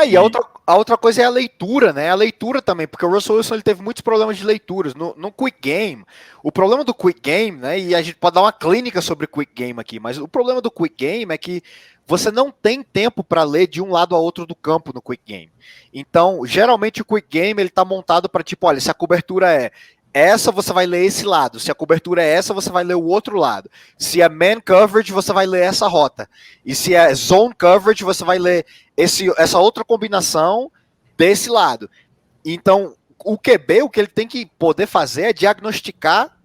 E a outra coisa é a leitura, né? A leitura também, porque o Russell Wilson ele teve muitos problemas de leituras. No quick game, o problema do quick game, né? E a gente pode dar uma clínica sobre quick game aqui, mas o problema do quick game é que você não tem tempo para ler de um lado a outro do campo no quick game. Então, geralmente o quick game ele tá montado para tipo, olha, se a cobertura é essa, você vai ler esse lado. Se a cobertura é essa, você vai ler o outro lado. Se é man coverage, você vai ler essa rota. E se é zone coverage, você vai ler essa outra combinação desse lado. Então, o QB, o que ele tem que poder fazer é diagnosticar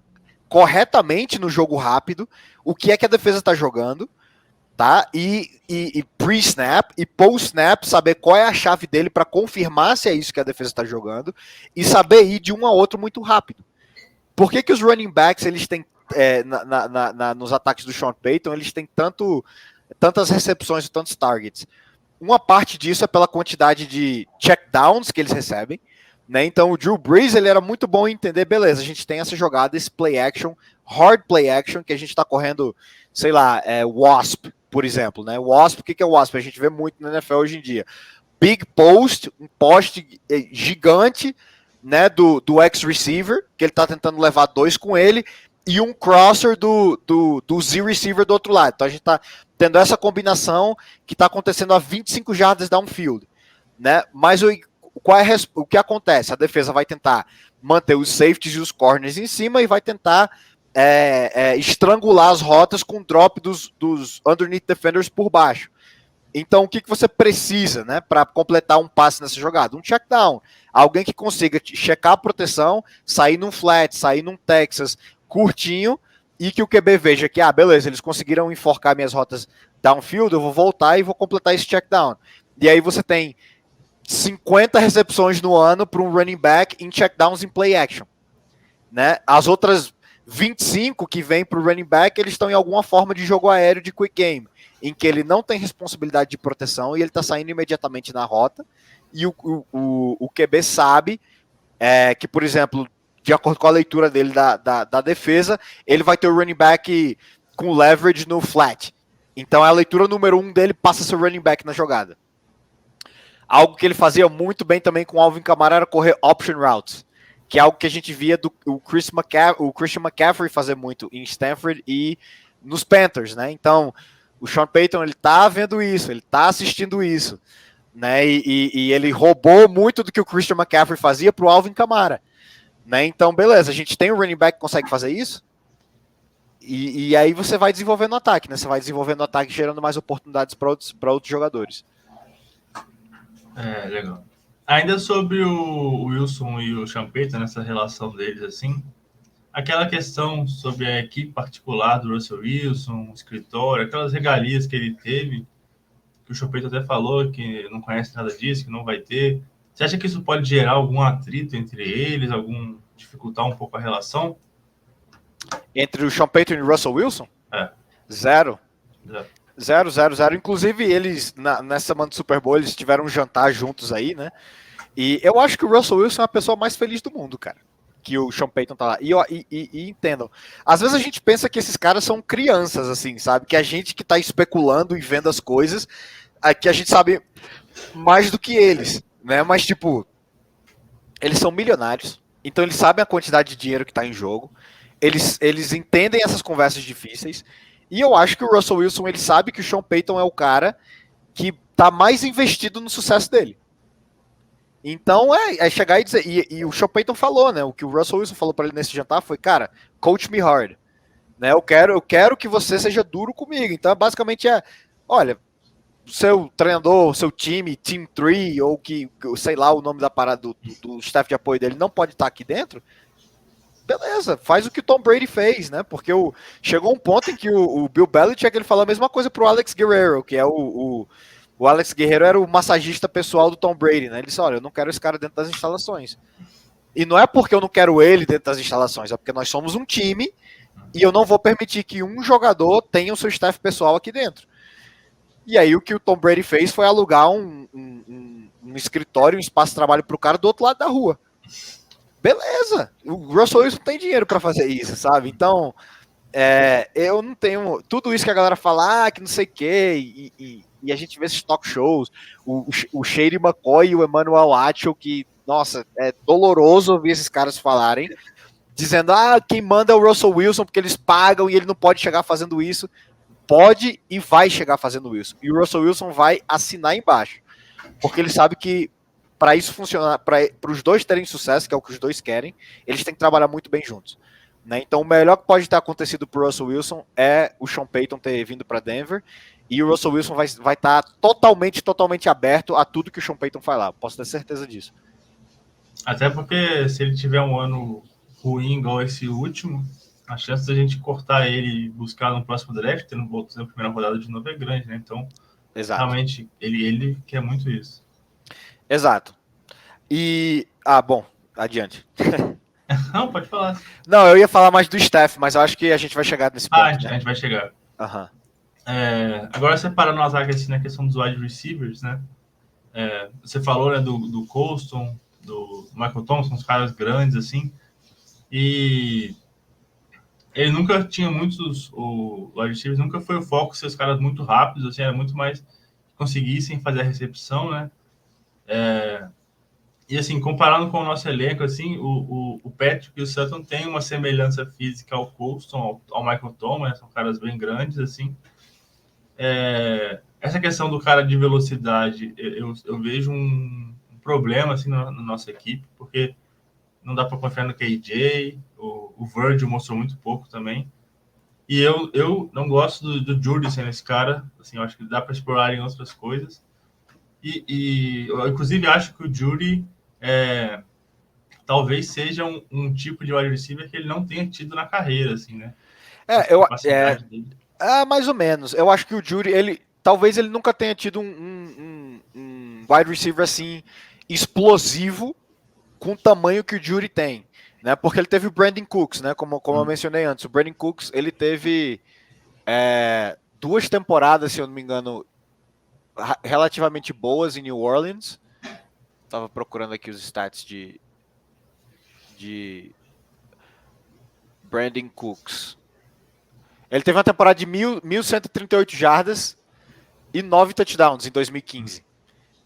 corretamente no jogo rápido o que é que a defesa está jogando, tá? E pre-snap e post-snap, saber qual é a chave dele para confirmar se é isso que a defesa está jogando e saber ir de um a outro muito rápido. Por que os running backs eles têm nos ataques do Sean Payton, eles têm tantas recepções e tantos targets. Uma parte disso é pela quantidade de checkdowns que eles recebem, né? Então o Drew Brees, ele era muito bom em entender, beleza, a gente tem essa jogada, esse play action, hard play action, que a gente está correndo, sei lá, Wasp, por exemplo, né? Wasp, o que é Wasp? A gente vê muito na NFL hoje em dia. Big post, um poste gigante, né, do ex-receiver, que ele tá tentando levar 2 com ele, e um crosser do Z-receiver do outro lado. Então a gente tá tendo essa combinação que tá acontecendo a 25 jardas downfield, né? Mas o que acontece? A defesa vai tentar manter os safeties e os corners em cima e vai tentar estrangular as rotas com o drop dos underneath defenders por baixo. Então, o que você precisa, né, para completar um passe nessa jogada? Um check down. Alguém que consiga checar a proteção, sair num flat, sair num Texas curtinho e que o QB veja que, beleza, eles conseguiram enforcar minhas rotas downfield, eu vou voltar e vou completar esse check down. E aí você tem 50 recepções no ano para um running back em checkdowns em play action, né? As outras 25 que vêm para o running back, eles estão em alguma forma de jogo aéreo de quick game, em que ele não tem responsabilidade de proteção e ele está saindo imediatamente na rota, e o QB sabe que, por exemplo, de acordo com a leitura dele da defesa, ele vai ter o running back com leverage no flat. Então a leitura número 1 dele passa a ser o running back na jogada. Algo que ele fazia muito bem também com o Alvin Kamara era correr option routes, que é algo que a gente via o Christian McCaffrey fazer muito em Stanford e nos Panthers, né? Então, o Sean Payton, ele tá vendo isso, ele tá assistindo isso, né? E ele roubou muito do que o Christian McCaffrey fazia pro Alvin Kamara, né? Então, beleza, a gente tem um running back que consegue fazer isso, e aí você vai desenvolvendo o ataque, né? Você vai desenvolvendo o ataque, gerando mais oportunidades para outros jogadores. Legal. Ainda sobre o Wilson e o Sean Payton, nessa relação deles, assim, aquela questão sobre a equipe particular do Russell Wilson, o escritório, aquelas regalias que ele teve, que o Sean Payton até falou que não conhece nada disso, que não vai ter. Você acha que isso pode gerar algum atrito entre eles, dificultar um pouco a relação? Entre o Sean Payton e o Russell Wilson? Zero. Zero. Inclusive, eles, nessa semana do Super Bowl, eles tiveram um jantar juntos aí, né? E eu acho que o Russell Wilson é a pessoa mais feliz do mundo, cara. Que o Sean Payton tá lá. E entendam. Às vezes a gente pensa que esses caras são crianças, assim, sabe? Que a gente que tá especulando e vendo as coisas, que a gente sabe mais do que eles, né? Mas, tipo, eles são milionários. Então eles sabem a quantidade de dinheiro que tá em jogo. Eles entendem essas conversas difíceis. E eu acho que o Russell Wilson, ele sabe que o Sean Payton é o cara que tá mais investido no sucesso dele. Então é chegar e dizer. E o Sean Payton falou, né? O que o Russell Wilson falou para ele nesse jantar foi, cara, coach me hard. Né, eu quero que você seja duro comigo. Então, basicamente olha, seu treinador, seu time, Team 3, ou que, sei lá, o nome da parada do staff de apoio dele não pode estar aqui dentro. Beleza, faz o que o Tom Brady fez, né? Porque chegou um ponto em que o Bill Belichick ele falou a mesma coisa pro Alex Guerrero, que é o Alex Guerrero era o massagista pessoal do Tom Brady, né? Ele disse, olha, eu não quero esse cara dentro das instalações. E não é porque eu não quero ele dentro das instalações, é porque nós somos um time e eu não vou permitir que um jogador tenha o seu staff pessoal aqui dentro. E aí o que o Tom Brady fez foi alugar um escritório, um espaço de trabalho pro cara do outro lado da rua. Beleza, o Russell Wilson tem dinheiro para fazer isso, sabe? Então, eu não tenho... Tudo isso que a galera fala, que não sei o quê, e a gente vê esses talk shows, o Shady McCoy e o Emmanuel Acho, que, nossa, é doloroso ouvir esses caras falarem, dizendo, quem manda é o Russell Wilson, porque eles pagam e ele não pode chegar fazendo isso. Pode e vai chegar fazendo isso. E o Russell Wilson vai assinar embaixo, porque ele sabe que para isso funcionar, para os dois terem sucesso, que é o que os dois querem, eles têm que trabalhar muito bem juntos. Né? Então, o melhor que pode ter acontecido para o Russell Wilson é o Sean Payton ter vindo para Denver, e o Russell Wilson vai estar totalmente aberto a tudo que o Sean Payton falar. Posso ter certeza disso. Até porque se ele tiver um ano ruim igual esse último, a chance da gente cortar ele e buscar no próximo draft, tendo voltado na primeira rodada de novo, é grande, né? Então, exato. Realmente, ele quer muito isso. Exato. E, bom, adiante. Não, pode falar. Não, eu ia falar mais do staff, mas eu acho que a gente vai chegar nesse Ah, ponto, a né? gente vai chegar. Aham. Agora, separando o ataque assim na questão dos wide receivers, né? Você falou, né, do Colston, do Michael Thompson, os caras grandes, assim, e ele nunca tinha muitos, o wide receivers nunca foi o foco ser os caras muito rápidos, assim, era muito mais que conseguissem fazer a recepção, né? E assim, comparando com o nosso elenco, assim, o Patrick e o Sutton têm uma semelhança física ao Colston, ao Michael Thomas, né? São caras bem grandes, assim. Essa questão do cara de velocidade, eu vejo um problema assim na nossa equipe, porque não dá para confiar no KJ, o Virgil mostrou muito pouco também. E eu não gosto do Judy sendo esse cara, assim, eu acho que dá para explorar em outras coisas. E eu, inclusive, acho que o Judy talvez seja um tipo de wide receiver que ele não tenha tido na carreira, assim, né? Essa É, eu, é, capacidade dele. mais ou menos. Eu acho que o Judy, talvez ele nunca tenha tido um wide receiver assim explosivo com o tamanho que o Judy tem, né? Porque ele teve o Brandon Cooks, né? Como eu mencionei antes, o Brandon Cooks ele teve 2 temporadas, se eu não me engano, relativamente boas em New Orleans. Tava procurando aqui os stats de Brandon Cooks. Ele teve uma temporada de 1.138 jardas e 9 touchdowns em 2015.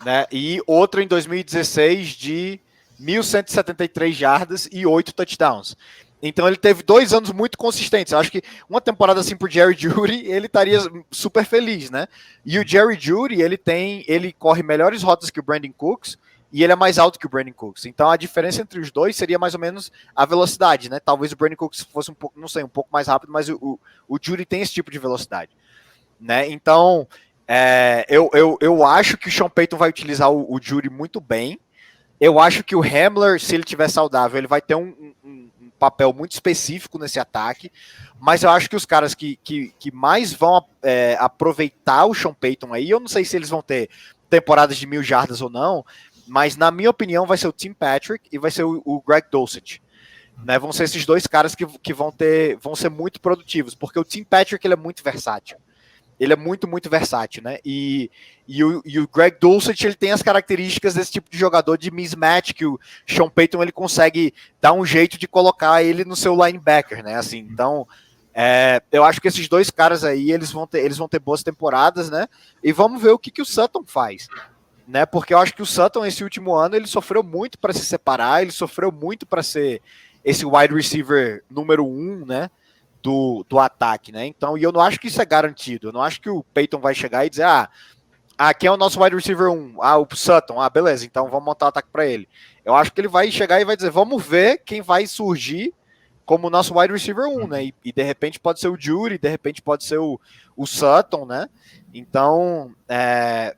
Né? E outra em 2016 de 1.173 jardas e 8 touchdowns. Então ele teve 2 anos muito consistentes. Eu acho que uma temporada assim pro Jerry Jeudy, ele estaria super feliz, né? E o Jerry Jeudy, ele corre melhores rotas que o Brandon Cooks e ele é mais alto que o Brandon Cooks. Então a diferença entre os dois seria mais ou menos a velocidade, né? Talvez o Brandon Cooks fosse um pouco, não sei, um pouco mais rápido, mas o Jeudy tem esse tipo de velocidade, né? Então, eu acho que o Sean Payton vai utilizar o Jeudy muito bem. Eu acho que o Hamler, se ele tiver saudável, ele vai ter um papel muito específico nesse ataque. Mas eu acho que os caras que mais vão aproveitar o Sean Payton aí, eu não sei se eles vão ter temporadas de 1.000 jardas ou não, mas na minha opinião vai ser o Tim Patrick e vai ser o Greg Dulcich. Né, vão ser esses dois caras que vão ser muito produtivos, porque o Tim Patrick ele é muito versátil. Ele é muito, muito versátil, né? E o Greg Dulcich, ele tem as características desse tipo de jogador de mismatch, que o Sean Payton, ele consegue dar um jeito de colocar ele no seu linebacker, né? Assim, então, eu acho que esses dois caras aí, eles vão ter boas temporadas, né? E vamos ver o que o Sutton faz, né? Porque eu acho que o Sutton, esse último ano, ele sofreu muito para se separar, ele sofreu muito para ser esse wide receiver número 1, né? Do ataque, né? Então, e eu não acho que isso é garantido. Eu não acho que o Peyton vai chegar e dizer, quem é o nosso wide receiver 1? O Sutton. Beleza, então vamos montar o ataque para ele. Eu acho que ele vai chegar e vai dizer, vamos ver quem vai surgir como o nosso wide receiver 1, né? E de repente pode ser o Judy, de repente pode ser o Sutton, né? Então,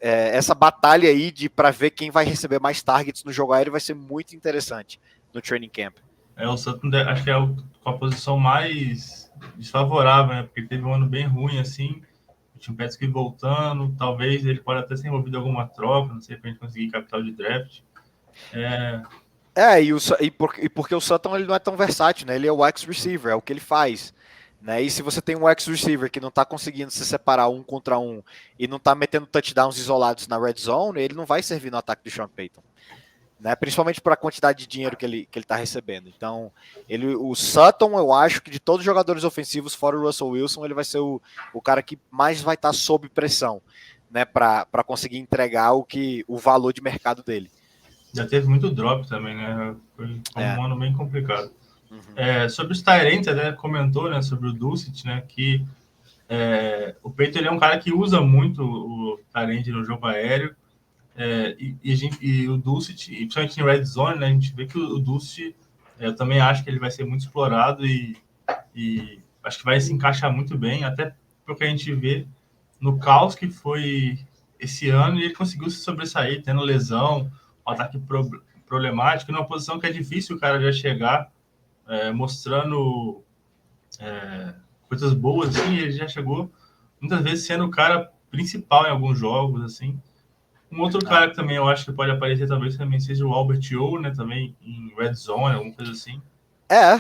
essa batalha aí para ver quem vai receber mais targets no jogo aéreo vai ser muito interessante no training camp. O Sutton acho que é com a posição mais desfavorável, né? Porque ele teve um ano bem ruim, assim. O Tim Patrick voltando, talvez ele pode até ser envolvido em alguma troca, não sei, pra gente conseguir capital de draft. Porque o Sutton ele não é tão versátil, né? Ele é o X-receiver, é o que ele faz. Né? E se você tem um X-receiver que não está conseguindo se separar 1 contra 1 e não está metendo touchdowns isolados na red zone, ele não vai servir no ataque do Sean Payton. Né? Principalmente para a quantidade de dinheiro que ele está recebendo. Então, o Sutton, eu acho que de todos os jogadores ofensivos, fora o Russell Wilson, ele vai ser o cara que mais vai estar sob pressão, né? Para conseguir entregar o valor de mercado dele. Já teve muito drop também, né? Foi um ano bem complicado. Uhum. Sobre os Tyrants, até comentou, né? Sobre o Dulcich, né? Que o Peyton ele é um cara que usa muito o Tyrant no jogo aéreo. E o Dulcich, principalmente em Red Zone, né, a gente vê que o Dulcich, eu também acho que ele vai ser muito explorado e acho que vai se encaixar muito bem, até porque a gente vê no caos que foi esse ano e ele conseguiu se sobressair, tendo lesão, um ataque problemático, numa posição que é difícil o cara já chegar mostrando coisas boas, assim, ele já chegou muitas vezes sendo o cara principal em alguns jogos, assim. Um outro cara que também eu acho que pode aparecer, talvez também seja o Albert O, né? Também em Red Zone, alguma coisa assim.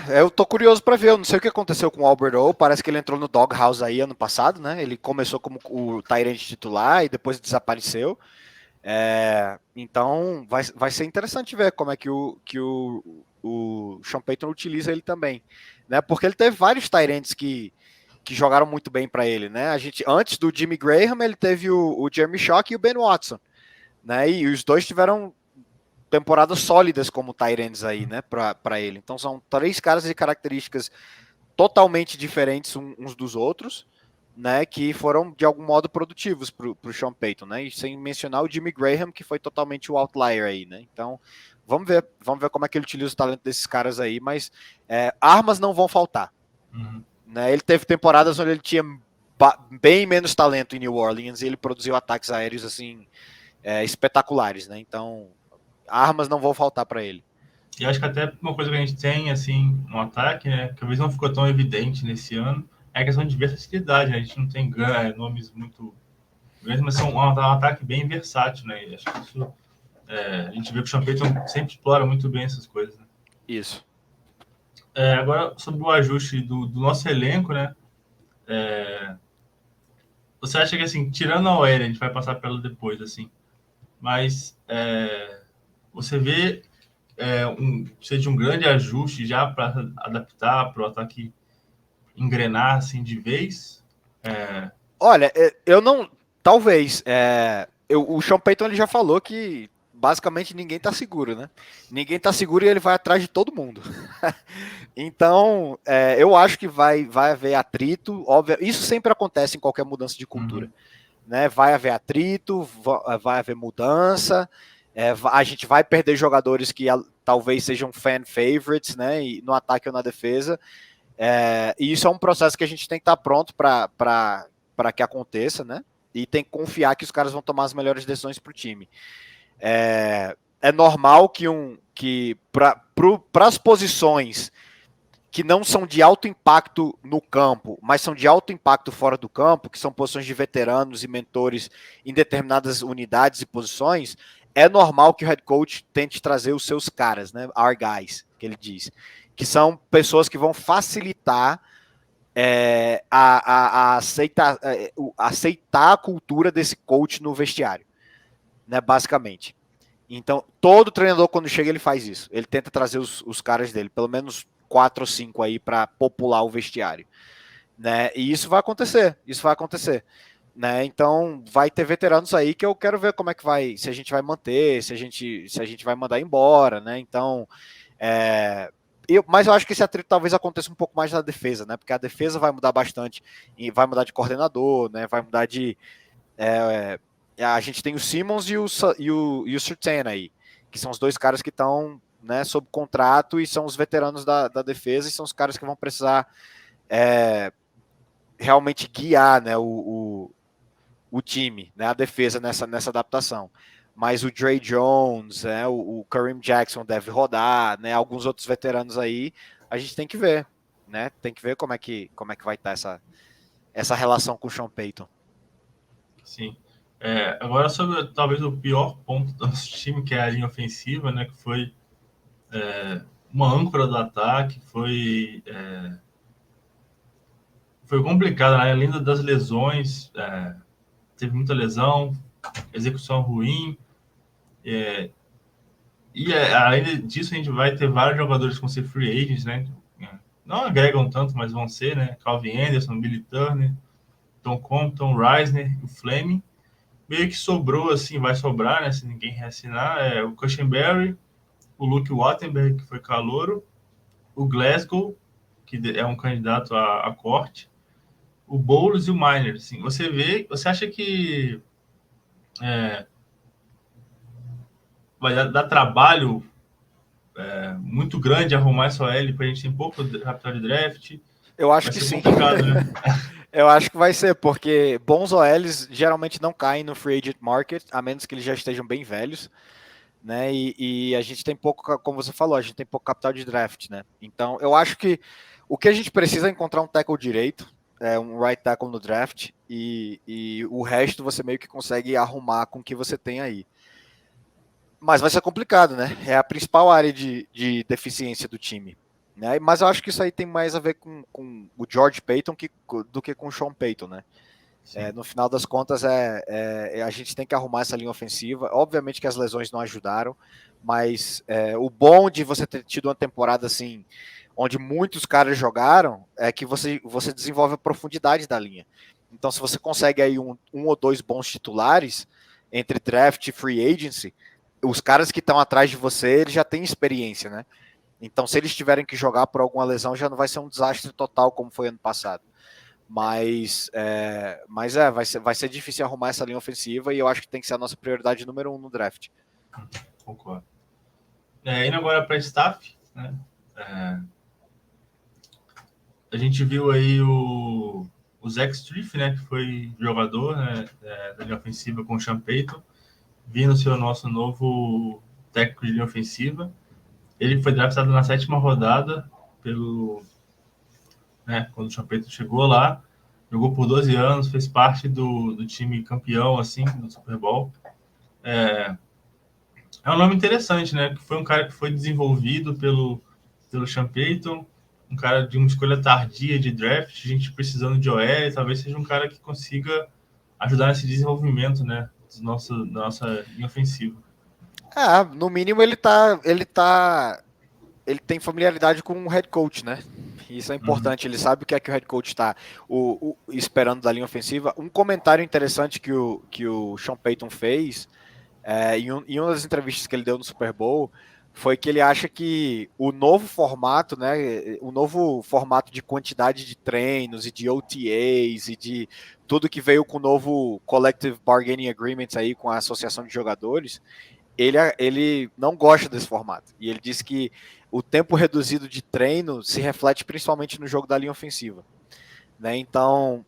Eu tô curioso para ver. Eu não sei o que aconteceu com o Albert O. Parece que ele entrou no Doghouse aí ano passado, né? Ele começou como o tight end titular e depois desapareceu. Então vai ser interessante ver como é que o Sean Payton utiliza ele também, né? Porque ele teve vários tight ends que jogaram muito bem para ele, né? Antes do Jimmy Graham, ele teve o Jeremy Shock e o Ben Watson, né? E os dois tiveram temporadas sólidas como tight ends aí, né? Para ele. Então são 3 caras de características totalmente diferentes uns dos outros, né, que foram de algum modo produtivos para o Sean Payton, né, e sem mencionar o Jimmy Graham, que foi totalmente o outlier aí, né, então vamos ver como é que ele utiliza o talento desses caras aí, mas armas não vão faltar, né, ele teve temporadas onde ele tinha bem menos talento em New Orleans e ele produziu ataques aéreos assim espetaculares, né, então armas não vão faltar para ele. E acho que até uma coisa que a gente tem, assim, no ataque, né, que talvez não ficou tão evidente nesse ano, é a questão de versatilidade, né? A gente não tem nomes muito grandes, mas são um ataque bem versátil, né? E acho que isso, a gente vê que o Sean Payton sempre explora muito bem essas coisas, né? Isso. Agora, sobre o ajuste do nosso elenco, né? Você acha que, assim, tirando a OL, a gente vai passar pela depois, assim, mas você vê precisa de um grande ajuste já para adaptar para o ataque engrenar assim de vez? Olha, eu não. Talvez. O Sean Payton ele já falou que basicamente ninguém tá seguro, né? Ninguém tá seguro e ele vai atrás de todo mundo. Então, eu acho que vai haver atrito. Óbvio, isso sempre acontece em qualquer mudança de cultura. Né? Vai haver atrito, vai haver mudança. A gente vai perder jogadores que talvez sejam fan favorites, né? E no ataque ou na defesa. E isso é um processo que a gente tem que estar pronto para que aconteça, né? E tem que confiar que os caras vão tomar as melhores decisões para o time. É normal que para as posições que não são de alto impacto no campo, mas são de alto impacto fora do campo, que são posições de veteranos e mentores em determinadas unidades e posições, é normal que o head coach tente trazer os seus caras, né? Our guys, que ele diz. Que são pessoas que vão facilitar aceitar a cultura desse coach no vestiário, né? Basicamente. Então, todo treinador, quando chega, ele faz isso. Ele tenta trazer os caras dele, pelo menos 4 ou 5 aí, para popular o vestiário. Né? E isso vai acontecer. Né? Então, vai ter veteranos aí que eu quero ver como é que vai, se a gente vai manter, se a gente vai mandar embora, né? Então, mas eu acho que esse atrito talvez aconteça um pouco mais na defesa, né? Porque a defesa vai mudar bastante, e vai mudar de coordenador, né? Vai mudar de. A gente tem o Simmons e o Surtain aí, que são os 2 caras que estão, né, sob contrato e são os veteranos da defesa e são os caras que vão precisar realmente guiar, né, o time, né, a defesa nessa adaptação. Mas o Dre Jones, o Kareem Jackson deve rodar, né, alguns outros veteranos aí, a gente tem que ver, né, tem que ver como é que vai estar essa relação com o Sean Payton. Sim. Agora sobre talvez o pior ponto do nosso time, que é a linha ofensiva, né, que foi uma âncora do ataque, foi complicado, né? Além das lesões, teve muita lesão, execução ruim, e além disso a gente vai ter vários jogadores que vão ser free agents, né? Não agregam tanto, mas vão ser, né? Calvin Anderson, Billy Turner, Tom Compton, Reisner, o Fleming. Meio que sobrou, assim, vai sobrar, né? Se ninguém reassinar, o Cushenberry, o Luke Wattenberg, que foi calouro, o Glasgow, que é um candidato a corte, o Bowles e o Miner. Assim, você acha que vai dar trabalho muito grande arrumar essa OL, porque a gente tem pouco capital de draft? Eu acho Vai que ser sim. complicado, né? Eu acho que vai ser, porque bons OLs geralmente não caem no free agent market, a menos que eles já estejam bem velhos, né? E a gente tem pouco, como você falou, a gente tem pouco capital de draft, né? Então, eu acho que o que a gente precisa é encontrar um tackle direito, um right tackle no draft, e o resto você meio que consegue arrumar com o que você tem aí. Mas vai ser complicado, né? É a principal área de deficiência do time. né? Mas eu acho que isso aí tem mais a ver com o George Payton do que com o Sean Payton, né? No final das contas, a gente tem que arrumar essa linha ofensiva. Obviamente que as lesões não ajudaram, mas o bom de você ter tido uma temporada assim, onde muitos caras jogaram, é que você desenvolve a profundidade da linha. Então, se você consegue aí um ou dois bons titulares entre draft e free agency, os caras que estão atrás de você, eles já têm experiência, né? Então, se eles tiverem que jogar por alguma lesão, já não vai ser um desastre total como foi ano passado. Mas vai ser difícil arrumar essa linha ofensiva e eu acho que tem que ser a nossa prioridade número 1 no draft. Concordo. Indo agora para staff, né? A gente viu aí o Zach Striff, né? Que foi jogador, né, da linha ofensiva com o Sean Payton, vindo ser o nosso novo técnico de linha ofensiva. Ele foi draftado na 7ª rodada pelo, né, quando o Sean Payton chegou lá, jogou por 12 anos, fez parte do time campeão assim do Super Bowl. É um nome interessante, né? Que foi um cara que foi desenvolvido pelo Sean Payton, um cara de uma escolha tardia de draft, a gente precisando de OL, talvez seja um cara que consiga ajudar nesse desenvolvimento, né, da nossa linha ofensiva. No mínimo ele tem familiaridade com o head coach, né? Isso é importante, ele sabe o que é que o head coach está esperando da linha ofensiva. Um comentário interessante que o Sean Payton fez em uma das entrevistas que ele deu no Super Bowl foi que ele acha que o novo formato, né, o novo formato de quantidade de treinos e de OTAs e de tudo que veio com o novo Collective Bargaining Agreements aí com a Associação de Jogadores, ele não gosta desse formato. E ele disse que o tempo reduzido de treino se reflete principalmente no jogo da linha ofensiva. Né? Então,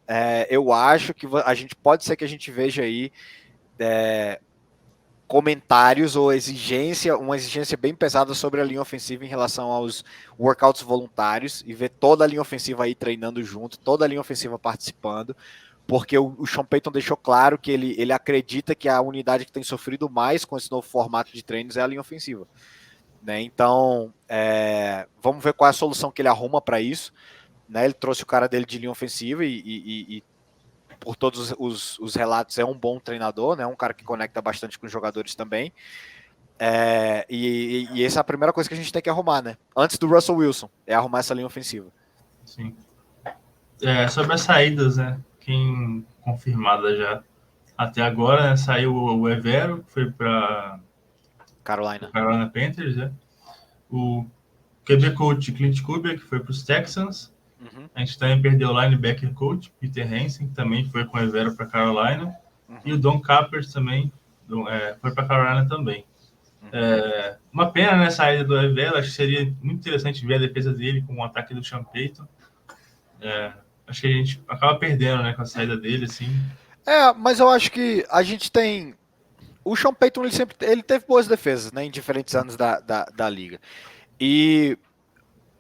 eu acho que pode ser que a gente veja aí comentários ou uma exigência bem pesada sobre a linha ofensiva em relação aos workouts voluntários e ver toda a linha ofensiva aí treinando junto, toda a linha ofensiva participando, porque o Sean Payton deixou claro que ele acredita que a unidade que tem sofrido mais com esse novo formato de treinos é a linha ofensiva. Né? Então, vamos ver qual é a solução que ele arruma para isso. Né? Ele trouxe o cara dele de linha ofensiva e por todos os relatos, é um bom treinador, né? Um cara que conecta bastante com os jogadores também. E essa é a primeira coisa que a gente tem que arrumar, né? Antes do Russell Wilson, é arrumar essa linha ofensiva. Sim. Sobre as saídas, né? Quem confirmada já até agora, né? Saiu o Evero, que foi para Carolina Panthers, né? O QB coach Clint Kubiak, que foi para os Texans. Uhum. A gente também perdeu o linebacker coach Peter Hansen, que também foi com o Evero para Carolina. Uhum. E o Don Capers também foi para Carolina também. Uhum. Uma pena, né, a saída do Evero. Acho que seria muito interessante ver a defesa dele com o ataque do Sean Payton. Acho que a gente acaba perdendo, né, com a saída dele, assim. Mas eu acho que a gente tem... O Sean Payton, ele teve boas defesas, né, em diferentes anos da liga. E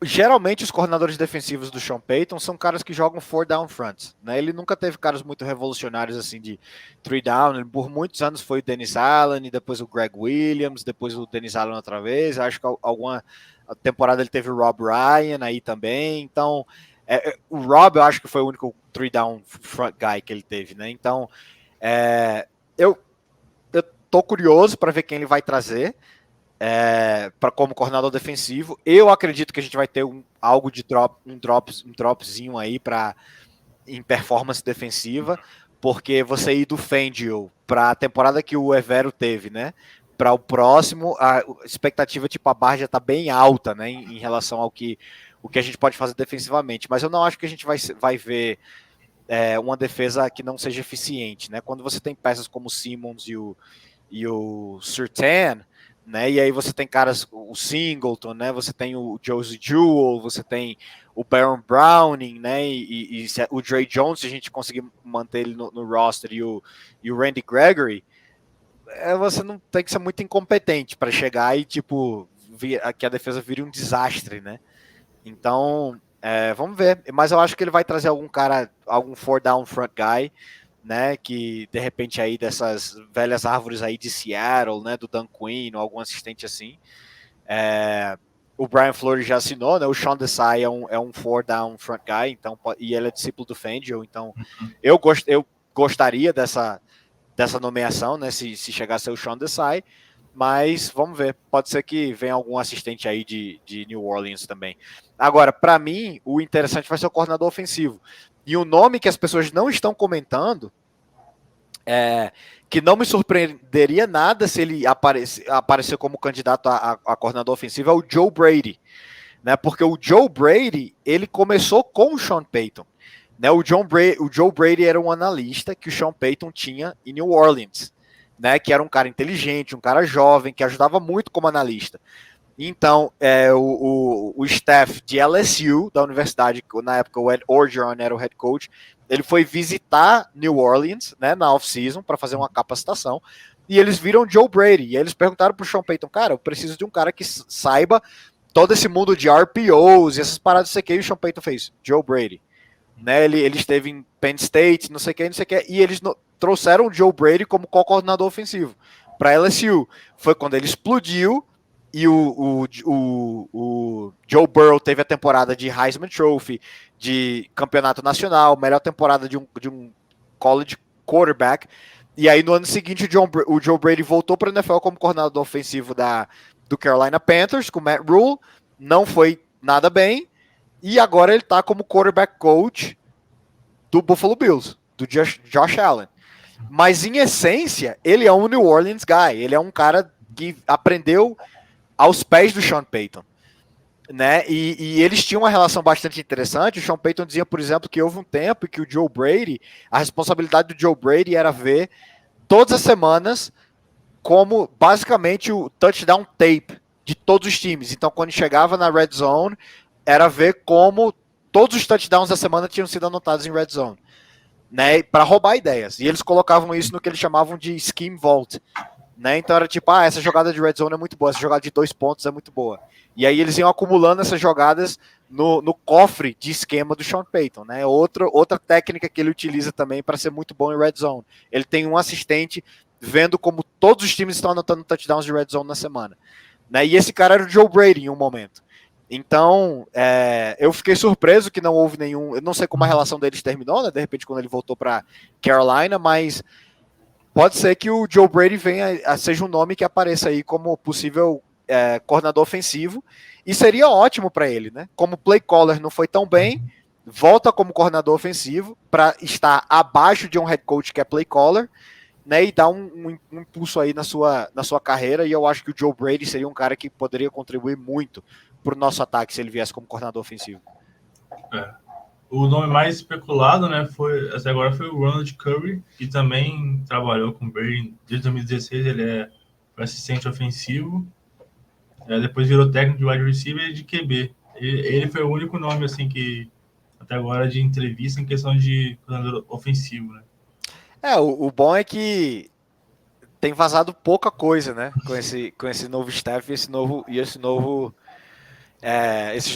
geralmente os coordenadores defensivos do Sean Payton são caras que jogam 4-down fronts, né? Ele nunca teve caras muito revolucionários assim de 3-down. Ele, por muitos anos foi o Dennis Allen, e depois o Greg Williams, depois o Dennis Allen outra vez. Acho que alguma temporada ele teve o Rob Ryan aí também. Então, o Rob eu acho que foi o único 3-down front guy que ele teve, né? Então, eu tô curioso para ver quem ele vai trazer. Como coordenador defensivo, eu acredito que a gente vai ter algo de um dropzinho aí em performance defensiva, porque você ir do Fangio para a temporada que o Evero teve, né? Para o próximo, a expectativa, tipo, a barra já está bem alta, né? Em relação ao que a gente pode fazer defensivamente. Mas eu não acho que a gente vai ver uma defesa que não seja eficiente, né? Quando você tem peças como o Simmons e o Surtain, né? E aí você tem caras, o Singleton, né? Você tem o Josie Jewell, você tem o Baron Browning, né? E o Dre Jones, se a gente conseguir manter ele no roster, e o Randy Gregory, você não tem que ser muito incompetente para chegar e, tipo, que a defesa vire um desastre, né? Então, vamos ver. Mas eu acho que ele vai trazer algum 4-down front guy, né, que de repente aí dessas velhas árvores aí de Seattle, né, do Dan Quinn, ou algum assistente assim. o Brian Flores já assinou, né? O Sean Desai é um four down front guy, então, e ele é discípulo do Fangio, então eu gostaria dessa nomeação, né? Se chegar a ser o Sean Desai, mas vamos ver. Pode ser que venha algum assistente aí de New Orleans também. Agora, para mim, o interessante vai ser o coordenador ofensivo. E o nome que as pessoas não estão comentando que não me surpreenderia nada se ele aparecer como candidato a coordenador ofensivo é o Joe Brady, né? Porque o Joe Brady, ele começou com o Sean Payton, né? O Joe Brady era um analista que o Sean Payton tinha em New Orleans, né? Que era um cara inteligente, um cara jovem, que ajudava muito como analista. Então, o staff de LSU, da universidade, na época o Ed Orgeron era o head coach, ele foi visitar New Orleans, né, na off-season, para fazer uma capacitação, e eles viram Joe Brady, e eles perguntaram pro Sean Payton, cara, eu preciso de um cara que saiba todo esse mundo de RPOs e essas paradas, não sei o que, e o Sean Payton fez, Joe Brady. Né, ele esteve em Penn State, não sei o que, e eles trouxeram o Joe Brady como co-coordenador ofensivo para LSU. Foi quando ele explodiu, e o Joe Burrow teve a temporada de Heisman Trophy, de campeonato nacional, melhor temporada de um college quarterback. E aí no ano seguinte o Joe Brady voltou para a NFL como coordenador ofensivo do Carolina Panthers, com Matt Rule, não foi nada bem, e agora ele está como quarterback coach do Buffalo Bills, do Josh Allen. Mas em essência, ele é um New Orleans guy, ele é um cara que aprendeu aos pés do Sean Payton, né? E eles tinham uma relação bastante interessante. O Sean Payton dizia, por exemplo, que houve um tempo que o Joe Brady, a responsabilidade do Joe Brady era ver todas as semanas como basicamente o touchdown tape de todos os times. Então, quando chegava na red zone, era ver como todos os touchdowns da semana tinham sido anotados em red zone, né? Para roubar ideias. E eles colocavam isso no que eles chamavam de scheme vault. Né? Então era tipo, essa jogada de red zone é muito boa, essa jogada de 2 pontos é muito boa. E aí eles iam acumulando essas jogadas no cofre de esquema do Sean Payton, né? Outra técnica que ele utiliza também para ser muito bom em red zone. Ele tem um assistente vendo como todos os times estão anotando touchdowns de red zone na semana, né? E esse cara era o Joe Brady em um momento. Então, eu fiquei surpreso que não houve nenhum. Eu não sei como a relação deles terminou, né? De repente, quando ele voltou para Carolina, mas pode ser que o Joe Brady seja um nome que apareça aí como possível coordenador ofensivo, e seria ótimo para ele, né? Como play caller não foi tão bem, volta como coordenador ofensivo para estar abaixo de um head coach que é play caller, né? E dar um impulso aí na sua carreira. E eu acho que o Joe Brady seria um cara que poderia contribuir muito para o nosso ataque se ele viesse como coordenador ofensivo. O nome mais especulado, né, até agora foi o Ronald Curry, que também trabalhou com o Brady desde 2016. Ele é assistente ofensivo, depois virou técnico de wide receiver e de QB. Ele foi o único nome assim que até agora de entrevista em questão de coordenador ofensivo, né? O bom é que tem vazado pouca coisa, né, com esse novo staff e esses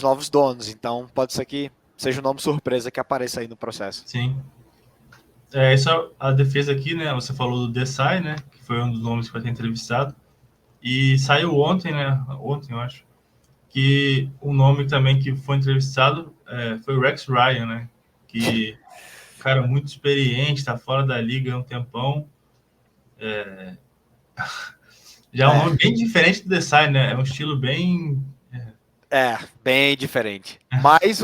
novos donos. Então pode ser que seja um nome surpresa que apareça aí no processo. Sim. Essa a defesa aqui, né? Você falou do Desai, né? Que foi um dos nomes que vai ter entrevistado. E saiu ontem, né? Ontem, eu acho. Que o nome também que foi entrevistado foi o Rex Ryan, né? Que cara muito experiente, tá fora da liga há um tempão. Já é um nome bem diferente do Desai, né? É um estilo bem... bem diferente. Mas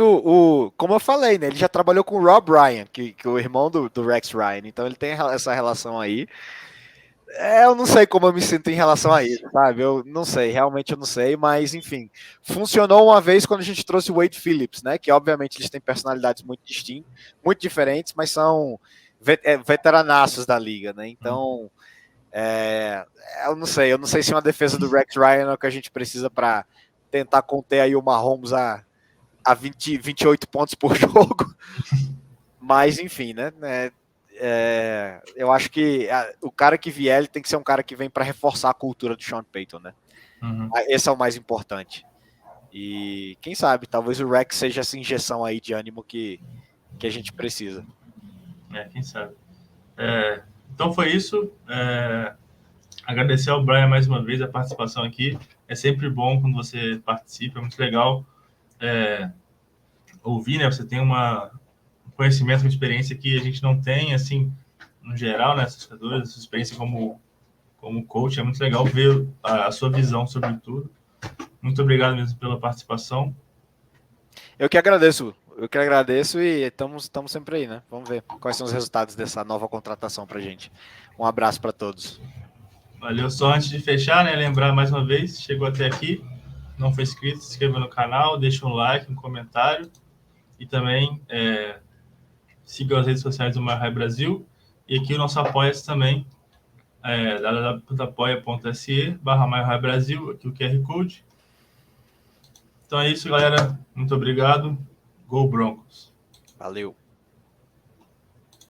como eu falei, né? Ele já trabalhou com o Rob Ryan, que é o irmão do Rex Ryan. Então ele tem essa relação aí. Eu não sei como eu me sinto em relação a isso, sabe? Eu não sei, realmente eu não sei, mas enfim. Funcionou uma vez quando a gente trouxe o Wade Phillips, né? Que obviamente eles têm personalidades muito distintas, muito diferentes, mas são veteranaços da liga, né? Então, eu não sei se uma defesa do Rex Ryan é o que a gente precisa para tentar conter aí o Mahomes a 28 pontos por jogo. Mas, enfim, né? Eu acho que o cara que vier, ele tem que ser um cara que vem para reforçar a cultura do Sean Payton, né? Uhum. Esse é o mais importante. E quem sabe, talvez o Rex seja essa injeção aí de ânimo que a gente precisa. Quem sabe. Então foi isso. Agradecer ao Brian mais uma vez a participação aqui. É sempre bom quando você participa, é muito legal ouvir, né? Você tem um conhecimento, uma experiência que a gente não tem, assim, no geral, né? Assustadores, essa experiência como coach, é muito legal ver a sua visão sobre tudo. Muito obrigado mesmo pela participação. Eu que agradeço e estamos sempre aí, né? Vamos ver quais são os resultados dessa nova contratação pra gente. Um abraço para todos. Valeu. Só antes de fechar, né? Lembrar mais uma vez, chegou até aqui, não foi inscrito, se inscreva no canal, deixa um like, um comentário e também siga as redes sociais do MyHigh Brasil. E aqui o nosso apoia-se também, www.apoia.se/MyHigh Brasil, aqui o QR Code. Então é isso, galera. Muito obrigado. Go Broncos. Valeu.